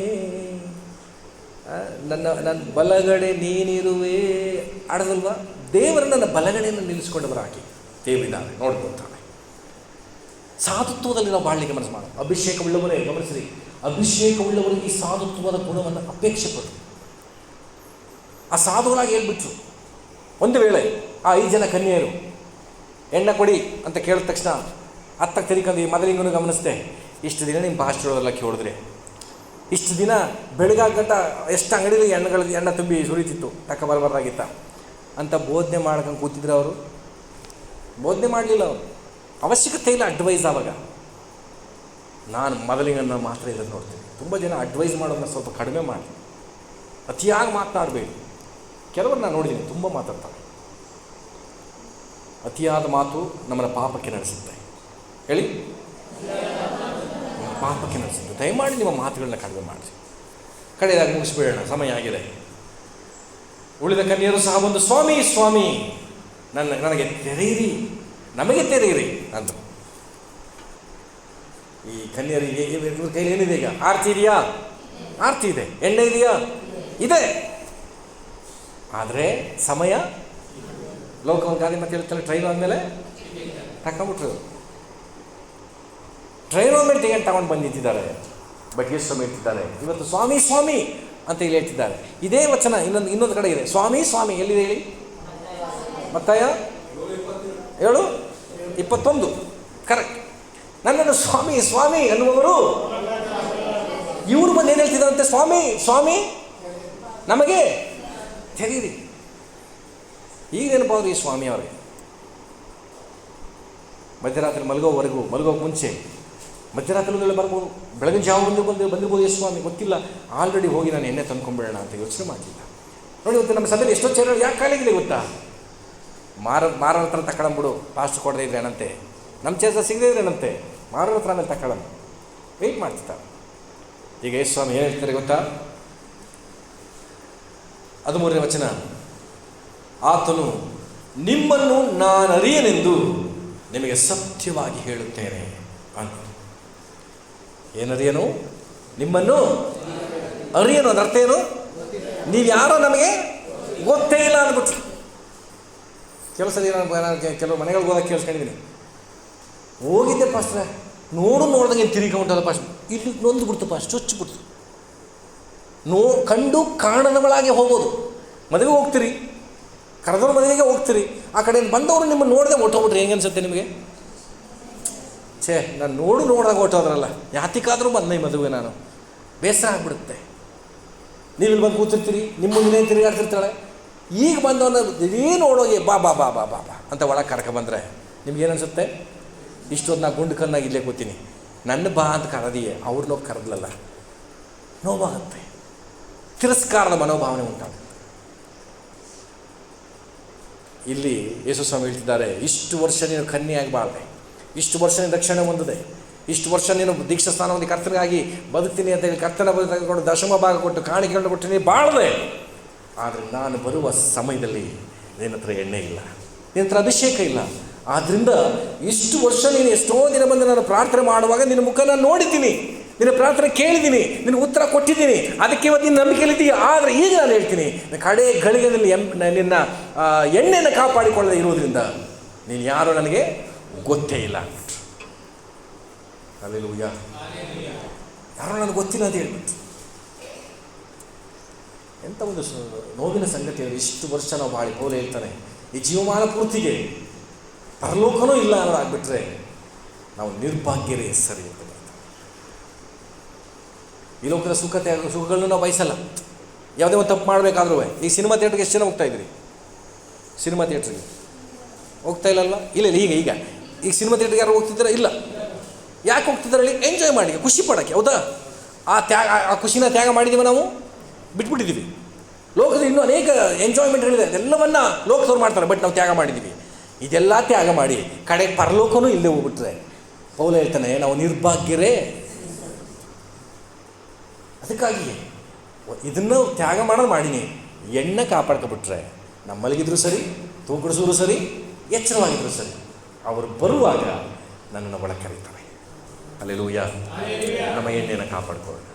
ನನ್ನ ಬಲಗಡೆ ನೀನಿರುವೆ ಆಡದಲ್ವಾ? ದೇವರು ನನ್ನ ಬಲಗಡೆಯನ್ನು ನಿಲ್ಲಿಸ್ಕೊಂಡವರು ಹಾಕಿ ದೇವರಿದ್ದಾರೆ ನೋಡ್ಕೊಳ್ತಾನೆ. ಸಾಧುತ್ವದಲ್ಲಿ ನಾವು ಬಾಳಲಿಕ್ಕೆ ಮನಸ್ಸು ಮಾಡೋದು. ಅಭಿಷೇಕವುಳ್ಳವರೇ ಗಮನಿಸಿರಿ, ಅಭಿಷೇಕವುಳ್ಳವರಿಗೆ ಈ ಸಾಧುತ್ವದ ಗುಣವನ್ನು ಅಪೇಕ್ಷೆ ಪಟ್ಟರು. ಆ ಸಾಧುಗಳಾಗಿ ಹೇಳ್ಬಿಟ್ರು. ಒಂದು ವೇಳೆ ಆ 5 ಜನ ಕನ್ಯೆಯರು ಎಣ್ಣೆ ಕೊಡಿ ಅಂತ ಕೇಳಿದ ತಕ್ಷಣ ಹತ್ತಕ್ಕೆ ತಿರುಕಂದು ಮೊದಲಿಂಗೂ ಗಮನಿಸ್ದೆ, ಇಷ್ಟು ದಿನ ನಿಮ್ಮ ಪಾಸ್ಟರ್ಗಳೆಲ್ಲ ಕೇಳಿದ್ರೆ, ಇಷ್ಟು ದಿನ ಬೆಳಗಾಗಂಟ ಎಷ್ಟು ಅಂಗಡಿಲಿ ಎಣ್ಣೆ ತುಂಬಿ ಸುರಿತಿತ್ತು, ತಕ್ಕ ಬರಬಾರ್ದಾಗಿತ್ತ ಅಂತ ಬೋಧನೆ ಮಾಡ್ಕೊಂಡು ಕೂತಿದ್ರು. ಅವರು ಬೋಧನೆ ಮಾಡಲಿಲ್ಲ. ಅವರು ಅವಶ್ಯಕತೆ ಇಲ್ಲ ಅಡ್ವೈಸ್. ಆವಾಗ ನಾನು ಮೊದಲಿಂಗನ್ನು ಮಾತ್ರ ಇರೋದು ನೋಡ್ತೀನಿ. ತುಂಬ ಜನ ಅಡ್ವೈಸ್ ಮಾಡೋದನ್ನ ಸ್ವಲ್ಪ ಕಡಿಮೆ ಮಾಡಿ, ಅತಿಯಾಗಿ ಮಾತನಾಡಬೇಡಿ. ಕೆಲವರು ನಾನು ನೋಡಿದ್ದೀನಿ ತುಂಬ ಮಾತಾಡ್ತಾರೆ. ಅತಿಯಾದ ಮಾತು ನಮ್ಮನ್ನು ಪಾಪಕ್ಕೆ ನಡೆಸುತ್ತೆ. ಹೇಳಿ, ಪಾಪಕ್ಕೆ ನಡೆಸುತ್ತೆ. ದಯಮಾಡಿ ನಿಮ್ಮ ಮಾತುಗಳನ್ನ ಕಡಿಮೆ ಮಾಡಿರಿ. ಕಡೆಯದಾಗಿ ಮುಗಿಸ್ಬೇಡೋಣ, ಸಮಯ ಆಗಿದೆ. ಉಳಿದ ಕನ್ಯರು ಸಹ ಬಂದು, ಸ್ವಾಮಿ ಸ್ವಾಮಿ ನನಗೆ ತೆರೆಯಿರಿ, ನಮಗೆ ತೆರೆಯಿರಿ ಅಂತ. ಈ ಕನ್ಯರಿಗೆ ಇವ್ರ ಕೈಲಿ ಏನಿದೆ? ಈಗ ಆರತಿ ಇದೆಯಾ? ಆರತಿ ಇದೆ. ಎಣ್ಣೆ ಇದೆಯಾ? ಇದೆ. ಆದರೆ ಸಮಯ ಲೋಕವನ್ನು ಗಾಡಿ ಮತ್ತೆ ಹೇಳ್ತಾರೆ, ಟ್ರೈನ್ ಆದಮೇಲೆ ತಗೊಂಬಿಟ್ರು. ಟ್ರೈನ್ ಆದಮೇಲೆ ಟಿಕೆಟ್ ತಗೊಂಡು ಬಂದು ನಿಂತಿದ್ದಾರೆ. ಬಟ್ ಎಷ್ಟು ಸಮಯ ಇರ್ತಿದ್ದಾರೆ ಇವತ್ತು ಸ್ವಾಮಿ ಸ್ವಾಮಿ ಅಂತ ಇಲ್ಲಿ ಹೇಳ್ತಿದ್ದಾರೆ. ಇದೇ ವಚನ ಇನ್ನೊಂದು ಕಡೆ ಇದೆ. ಸ್ವಾಮಿ ಸ್ವಾಮಿ ಎಲ್ಲಿದೆ ಹೇಳಿ? ಮತ್ತಾಯ 7:21 ಕರೆಕ್ಟ್. ನನ್ನನ್ನು ಸ್ವಾಮಿ ಸ್ವಾಮಿ ಅನ್ನುವವರು ಇವರು ಬಂದು ಏನು ಹೇಳ್ತಿದ್ದಾರಂತೆ? ಸ್ವಾಮಿ ಸ್ವಾಮಿ ನಮಗೆ ತೆರೀರಿ. ಈಗ ನೆನಪಾದ್ರು ಈ ಸ್ವಾಮಿ ಅವರಿಗೆ. ಮಧ್ಯರಾತ್ರಿ ಮಲಗೋಕೆ ಮುಂಚೆ ಮಧ್ಯರಾತ್ರಿ ಬರ್ಬೋದು, ಬೆಳಗಿನ ಜಾವ ಬಂದಿರ್ಬೋದು. ಎಷ್ಟು ಸ್ವಾಮಿ ಗೊತ್ತಿಲ್ಲ, ಆಲ್ರೆಡಿ ಹೋಗಿ ನಾನು ಎಣ್ಣೆ ತಂದ್ಕೊಂಡ್ಬಿಡೋಣ ಅಂತ ಯೋಚನೆ ಮಾಡಲಿಲ್ಲ. ನೋಡಿ, ಇವತ್ತು ನಮ್ಮ ಸಭೆಯಲ್ಲಿ ಎಷ್ಟೋ ಚೇರ್ ಯಾಕೆ ಕಾಲಿಗಿದೆ ಗೊತ್ತಾ? ಮಾರನ ಹತ್ರ ತಗೊಳಂಬಿಡು, ಪಾಸ್ಟ್ ಕೊಡದೇ ಇದ್ರೆ ಏನಂತೆ, ನಮ್ಮ ಚೇರ್ಸ ಸಿಗದೇ ಇದ್ರೆ ಏನಂತೆ, ಮಾರನ ಹತ್ರ ಆಮೇಲೆ ತಗೊಳ್ಳೋಣ ವೆಯ್ಟ್ ಮಾಡ್ತಿರ್ತಾರೆ. ಈಗ ಯೇಸು ಸ್ವಾಮಿ ಏನು ಹೇಳ್ತಾರೆ ಗೊತ್ತಾ? 13ನೇ ವಚನ, ಆತನು ನಿಮ್ಮನ್ನು ನಾನು ಅರಿಯನೆಂದು ನಿಮಗೆ ಸತ್ಯವಾಗಿ ಹೇಳುತ್ತೇನೆ ಅಂತ. ಏನರಿಯನು? ನಿಮ್ಮನ್ನು ಅರಿಯನು. ಅದರ ಅರ್ಥ ಏನು? ನೀವು ಯಾರೋ ನಮಗೆ ಗೊತ್ತೇ ಇಲ್ಲ ಅಂದ್ಬಿಟ್ಟು. ಕೆಲವು ಸರಿ ಕೆಲವು ಮನೆಗಳಿಗೆ ಹೋದಾಗ ಕೇಳಿಸ್ಕೊಂಡಿದ್ದೀನಿ, ಹೋಗಿದ್ದೆ ಪಾಸ್ಟ್ರೆ, ನೋಡ್ದಂಗೆ ತಿರುಗಿಕೊಂಬಿಟ್ಟದ ಪಾಸ್ಟ್, ಇಲ್ಲಿ ನೊಂದು ಬಿಡ್ತು ಪಾಸ್ಟ್, ಚುಚ್ಚಿಬಿಡ್ತು. ಕಂಡು ಕಾಣದವಳಾಗಿ ಹೋಗೋದು. ಮದುವೆಗೆ ಹೋಗ್ತೀರಿ, ಕರೆದವ್ರ ಮದುವೆಗೆ ಹೋಗ್ತೀರಿ, ಆ ಕಡೆಯಿಂದ ಬಂದವರು ನಿಮ್ಮನ್ನು ನೋಡದೆ ಹೊಟ್ಟೋಗ್ಬಿಟ್ರಿ. ಹೆಂಗೆ ಅನ್ಸುತ್ತೆ ನಿಮಗೆ? ನಾನು ನೋಡಿದಾಗ ಹೊಟ್ಟೋದ್ರಲ್ಲ, ಯಾತಿಕಾದರೂ ಬಂದ ಈ ಮದುವೆ ನಾನು, ಬೇಸರ ಆಗಿಬಿಡುತ್ತೆ. ನೀವು ಇಲ್ಲಿ ಬಂದು ಕೂತಿರ್ತೀರಿ, ನಿಮ್ಮ ಮುಂದೆ ತಿರುಗಾಡ್ತಿರ್ತಾಳೆ. ಈಗ ಬಂದವನ್ನ ಏನು ನೋಡೋಗಿ ಬಾ ಬಾ ಬಾ ಬಾ ಬಾ ಬಾ ಅಂತ ಒಳಗೆ ಕರ್ಕೊಂಬಂದರೆ ನಿಮ್ಗೇನು ಅನಿಸುತ್ತೆ? ಇಷ್ಟೊತ್ತು ನಾ ಗುಂಡು ಕನ್ನಾಗಿ ಇಲ್ಲೇ ಕೂತೀನಿ, ನನ್ನ ಬಾ ಅಂತ ಕರೆದಿಯೇ ಅವ್ರನ್ನೋಗಿ ಕರೆದ್ಲಲ್ಲ, ನೋವಾಗುತ್ತೆ. ತಿರಸ್ಕಾರದ ಮನೋಭಾವನೆ ಉಂಟಾಗುತ್ತೆ. ಇಲ್ಲಿ ಯೇಸು ಸ್ವಾಮಿ ಹೇಳ್ತಿದ್ದಾರೆ, ಇಷ್ಟು ವರ್ಷ ನೀನು ಕನ್ಯೆಯಾಗಿ ಬಾಳ್ದೆ, ಇಷ್ಟು ವರ್ಷ ನೀನು ರಕ್ಷಣೆ ಹೊಂದಿದೆ, ಇಷ್ಟು ವರ್ಷ ನೀನು ದೀಕ್ಷಾ ಸ್ಥಾನವನ್ನು ಕರ್ತನಿಗಾಗಿ ಬದುಕ್ತೀನಿ ಅಂತ ಹೇಳಿ ಕರ್ತನ ತೆಗೆದುಕೊಂಡು ದಶಮ ಭಾಗ ಕೊಟ್ಟು ಕಾಣಿಕೆಗಳನ್ನು ಕೊಟ್ಟು ನೀನು ಬಾಳ್ದೆ. ಆದರೆ ನಾನು ಬರುವ ಸಮಯದಲ್ಲಿ ನಿನ್ನ ಹತ್ರ ಎಣ್ಣೆ ಇಲ್ಲ, ನಿನ್ನ ಹತ್ರ ಅಭಿಷೇಕ ಇಲ್ಲ. ಆದ್ದರಿಂದ ಇಷ್ಟು ವರ್ಷ ನೀನು ಎಷ್ಟೋ ದಿನ ಬಂದು ನಾನು ಪ್ರಾರ್ಥನೆ ಮಾಡುವಾಗ ನಿನ್ನ ಮುಖ ನಾನು ನೋಡಿದ್ದೀನಿ, ನಿನ್ನ ಪ್ರಾರ್ಥನೆ ಕೇಳಿದ್ದೀನಿ, ನಿನ್ನ ಉತ್ತರ ಕೊಟ್ಟಿದ್ದೀನಿ. ಅದಕ್ಕೆ ಇವತ್ತು ನಿನ್ನ ನಂಬಿಕೆಯಲ್ಲಿದ್ದೀಯ. ಆದರೆ ಈಗ ನಾನು ಹೇಳ್ತೀನಿ, ಕಡೆ ಗಳಿಗೆಯಲ್ಲಿ ನಿನ್ನ ಎಣ್ಣೆಯನ್ನು ಕಾಪಾಡಿಕೊಳ್ಳದೆ ಇರೋದ್ರಿಂದ ನೀನು ಯಾರೋ ನನಗೆ ಗೊತ್ತೇ ಇಲ್ಲ. ಹಲ್ಲೆಲೂಯಾ. ಯಾರೋ ನನಗೆ ಗೊತ್ತಿಲ್ಲ ಅಂತ ಹೇಳ್ಬಿಟ್ಟು ಎಂಥ ಒಂದು ನೋವಿನ ಸಂಗತಿ ಅಂದರೆ ಇಷ್ಟು ವರ್ಷ ನಾವು ಬಾಳಿ ಪೌಲ ಹೇಳ್ತಾನೆ ಈ ಜೀವಮಾನ ಪೂರ್ತಿಗೆ ಪರಲೋಕನೂ ಇಲ್ಲ ಅನ್ನೋದಾಗ್ಬಿಟ್ರೆ ನಾವು ನಿರ್ಭಾಗ್ಯರೇ ಸರಿ ಅಂತ ಬರ್ತಾರೆ. ಈ ಲೋಕದ ಸುಖಗಳನ್ನ ನಾವು ಬಯಸಲ್ಲ. ಯಾವುದೇ ಒಂದು ತಪ್ಪು ಮಾಡಬೇಕಾದ್ರೂ ಈಗ ಸಿನಿಮಾ ಥಿಯೇಟ್ರಿಗೆ ಎಷ್ಟು ಜನ ಹೋಗ್ತಾ ಇದ್ರಿ? ಸಿನಿಮಾ ಥಿಯೇಟ್ರಿಗೆ ಹೋಗ್ತಾ ಇಲ್ಲಲ್ವ? ಇಲ್ಲ ಈಗ ಸಿನಿಮಾ ಥಿಯೇಟ್ರಿಗೆ ಯಾರು ಹೋಗ್ತಿದ್ದೀರಾ? ಇಲ್ಲ. ಯಾಕೆ ಹೋಗ್ತಿದ್ದಾರೆ ಹೇಳಿ? ಎಂಜಾಯ್ ಮಾಡಿ, ಖುಷಿ ಪಡೋಕ್ಕೆ. ಹೌದಾ? ಆ ಖುಷಿನ ತ್ಯಾಗ ಮಾಡಿದ್ದೀವಿ, ನಾವು ಬಿಟ್ಬಿಟ್ಟಿದ್ದೀವಿ. ಲೋಕದಲ್ಲಿ ಇನ್ನೂ ಅನೇಕ ಎಂಜಾಯ್ಮೆಂಟ್ಗಳಿದೆ, ಅದೆಲ್ಲವನ್ನ ಲೋಕದವ್ರು ಮಾಡ್ತಾರೆ, ಬಟ್ ನಾವು ತ್ಯಾಗ ಮಾಡಿದ್ದೀವಿ. ಇದೆಲ್ಲ ತ್ಯಾಗ ಮಾಡಿ ಕಡೆಗೆ ಪರಲೋಕನೂ ಇಲ್ಲದೆ ಹೋಗ್ಬಿಟ್ರೆ ಪೌಲ ಹೇಳ್ತಾನೆ ನಾವು ನಿರ್ಭಾಗ್ಯರೇ. ಅದಕ್ಕಾಗಿ ಇದನ್ನು ತ್ಯಾಗ ಮಾಡೋದು ಮಾಡೀನಿ, ಎಣ್ಣೆ ಕಾಪಾಡ್ಕೊಬಿಟ್ರೆ ನಮ್ಮ ಮಲಗಿದ್ರು ಸರಿ, ತೂಕಡಿಸಿದ್ರು ಸರಿ, ಎಚ್ಚರವಾಗಿದ್ರು ಸರಿ, ಅವರು ಬರುವಾಗ ನನ್ನನ್ನು ಒಳಗೆ ಕರೀತಾರೆ. ಹಲ್ಲೆಲೂಯಾ. ನಮ್ಮ ಎಣ್ಣೆಯನ್ನು ಕಾಪಾಡ್ಕೊಳ್ಳೋಣ,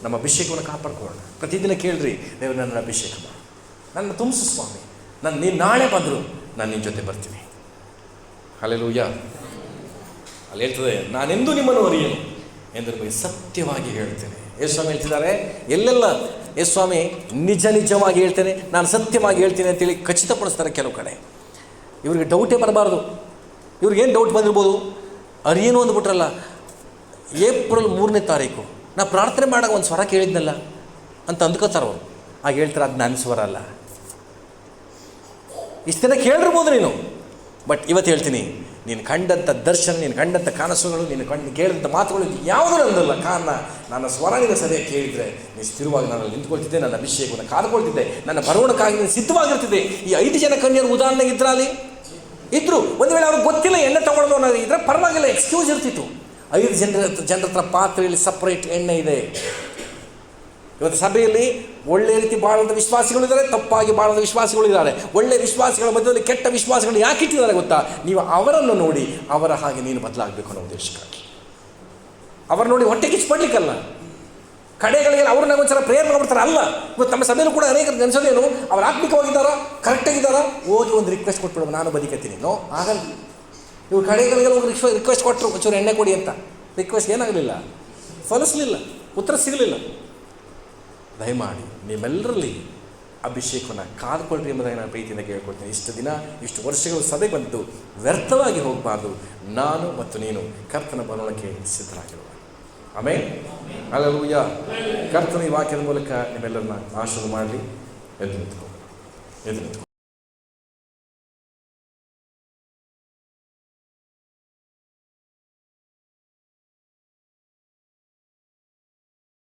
ನಮ್ಮ ಅಭಿಷೇಕವನ್ನು ಕಾಪಾಡ್ಕೊಳ್ಳೋಣ. ಪ್ರತಿದಿನ ಕೇಳ್ರಿ, ದೇವರು ನನ್ನ ಅಭಿಷೇಕ ಮಾಡು, ನನ್ನ ತುಂಬಿಸು ಸ್ವಾಮಿ, ನೀನು ನಾಳೆ ಬಂದರು ನಾನು ನಿನ್ನ ಜೊತೆ ಬರ್ತೀನಿ. ಹಲ್ಲೆಲೂಯಾ. ಅಲ್ಲಿ ಹೇಳ್ತದೆ ನಾನೆಂದು ನಿಮ್ಮನ್ನು ಅರಿಯೇನು ಎಂದು ನಿಮಗೆ ಸತ್ಯವಾಗಿ ಹೇಳ್ತೇನೆ. ಯೇಸುಸ್ವಾಮಿ ಹೇಳ್ತಿದ್ದಾರೆ ಎಲ್ಲೆಲ್ಲ ಯೇಸುಸ್ವಾಮಿ ನಿಜವಾಗಿ ಹೇಳ್ತೇನೆ, ನಾನು ಸತ್ಯವಾಗಿ ಹೇಳ್ತೇನೆ ಅಂತೇಳಿ ಖಚಿತಪಡಿಸ್ತಾರೆ. ಕೆಲವು ಕಡೆ ಇವ್ರಿಗೆ ಡೌಟೇ ಬರಬಾರ್ದು. ಇವ್ರಿಗೇನು ಡೌಟ್ ಬಂದಿರ್ಬೋದು? ಅರಿಯೇನು ಅಂದ್ಬಿಟ್ರಲ್ಲ, ಏಪ್ರಿಲ್ 3ನೇ ತಾರೀಕು ನಾ ಪ್ರಾರ್ಥನೆ ಮಾಡಾಗ ಒಂದು ಸ್ವರ ಕೇಳಿದ್ನಲ್ಲ ಅಂತ ಅಂದ್ಕೋತಾರೆ ಅವರು. ಆಗ ಹೇಳ್ತಾರೆ ಅದು ನನ್ನ ಸ್ವರ ಅಲ್ಲ. ಇಷ್ಟು ದಿನ ಕೇಳಿರ್ಬೋದು ನೀನು, ಬಟ್ ಇವತ್ತು ಹೇಳ್ತೀನಿ, ನೀನು ಕಂಡಂಥ ದರ್ಶನ, ನೀನು ಕಂಡಂಥ ಕನಸುಗಳು, ನೀನು ಕೇಳಿದಂಥ ಮಾತುಗಳು ಯಾವುದೂ ನನ್ನದಲ್ಲ. ಕಾರಣ ನನ್ನ ಸ್ವರ ನೀನು ಸರಿಯಾಗಿ ಕೇಳಿದರೆ ನೀನು ಸ್ಥಿರವಾಗಿ ನಾನು ನಿಂತ್ಕೊಳ್ತಿದ್ದೆ, ನನ್ನ ಅಭಿಷೇಕವನ್ನು ಕಾದುಕೊಳ್ತಿದ್ದೆ, ನನ್ನ ಬರೋಣಕ್ಕಾಗಿ ನೀನು ಸಿದ್ಧವಾಗಿರ್ತಿದ್ದೆ. ಈ 5 ಜನ ಕನ್ಯರು ಉದಾಹರಣೆಗೆ ಇದ್ರಲ್ಲಿ ಇದ್ರು. ಒಂದು ವೇಳೆ ಅವ್ರಿಗೆ ಗೊತ್ತಿಲ್ಲ ಎಣ್ಣೆ ತಗೊಳ್ಳೋದು ಅನ್ನೋದು ಇದ್ರೆ ಪರವಾಗಿಲ್ಲ, ಎಕ್ಸ್ಕ್ಯೂಸ್ ಇರ್ತಿತ್ತು. 5 ಜನರ ಹತ್ರ ಪಾತ್ರೆಯಲ್ಲಿ ಸಪ್ರೇಟ್ ಎಣ್ಣೆ ಇದೆ. ಇವತ್ತು ಸಭೆಯಲ್ಲಿ ಒಳ್ಳೆ ರೀತಿ ಬಾಳುವಂಥ ವಿಶ್ವಾಸಿಗಳಿದ್ದಾರೆ, ತಪ್ಪಾಗಿ ಬಾಳುವಂಥ ವಿಶ್ವಾಸಿಗಳಿದ್ದಾರೆ. ಒಳ್ಳೆ ವಿಶ್ವಾಸಿಗಳ ಮಧ್ಯದಲ್ಲಿ ಕೆಟ್ಟ ವಿಶ್ವಾಸಿಗಳು ಯಾಕೆ ಇಟ್ಟಿದ್ದಾರೆ ಗೊತ್ತಾ? ನೀವು ಅವರನ್ನು ನೋಡಿ ಅವರ ಹಾಗೆ ನೀನು ಬದಲಾಗಬೇಕು ಅನ್ನೋ ಉದ್ದೇಶಕ್ಕಾಗಿ. ಅವರ ನೋಡಿ ಹೊಟ್ಟೆ ಕಿಚ್ಚು ಪಡ್ಲಿಕ್ಕಲ್ಲ, ಕಡೆಗಳಿಗೆ ಅವ್ರನ್ನ ಒಂದ್ಸಲ ಪ್ರೇಯರ್ ಮಾಡ್ಬಿಡ್ತಾರೆ ಅಲ್ಲ. ಇವತ್ತು ನಮ್ಮ ಸಭೆಯಲ್ಲೂ ಕೂಡ ಅನೇಕ ಅನ್ಸೋದೇನು, ಅವ್ರು ಆತ್ಮಿಕವಾಗಿದ್ದಾರಾ, ಕರೆಕ್ಟಾಗಿದ್ದಾರಾ, ಹೋಗಿ ಒಂದು ರಿಕ್ವೆಸ್ಟ್ ಕೊಟ್ಬಿಡೋದು, ನಾನು ಬದುಕತ್ತೀನಿ. ನೋ, ಆಗಲ್ಲ. ಇವ್ರು ಕಡೆಗಳಿಗೆ ಹೋಗಿ ರಿಕ್ವೆಸ್ಟ್ ಕೊಟ್ಟರು, ಒಂಚೂರು ಎಣ್ಣೆ ಕೊಡಿ ಅಂತ. ರಿಕ್ವೆಸ್ಟ್ ಏನಾಗಲಿಲ್ಲ, ಫಲಿಸಲಿಲ್ಲ, ಉತ್ತರ ಸಿಗಲಿಲ್ಲ. ದಯಮಾಡಿ ನಿಮ್ಮೆಲ್ಲರಲ್ಲಿ ಅಭಿಷೇಕವನ್ನು ಕಾದುಕೊಳ್ಳ್ರಿ ಎಂಬುದಾಗಿ ನಾನು ಪ್ರೀತಿಯಿಂದ ಕೇಳ್ಕೊಳ್ತೀನಿ. ಇಷ್ಟು ದಿನ, ಇಷ್ಟು ವರ್ಷಗಳು ಸಭೆಗೆ ಬಂದು ವ್ಯರ್ಥವಾಗಿ ಹೋಗಬಾರ್ದು. ನಾನು ಮತ್ತು ನೀನು ಕರ್ತನ ಬರೋಣಕ್ಕೆ ಸಿದ್ಧರಾಗಿರುವ. ಆಮೇಲೆ ಹಲ್ಲೆಲೂಯಾ. ಕರ್ತನ ಈ ವಾಕ್ಯದ ಮೂಲಕ ನಿಮ್ಮೆಲ್ಲರನ್ನ ಆಶೀರ್ವಾದ ಮಾಡಲಿ. ಎದ್ದು ನಿಂತ್ಕೊ.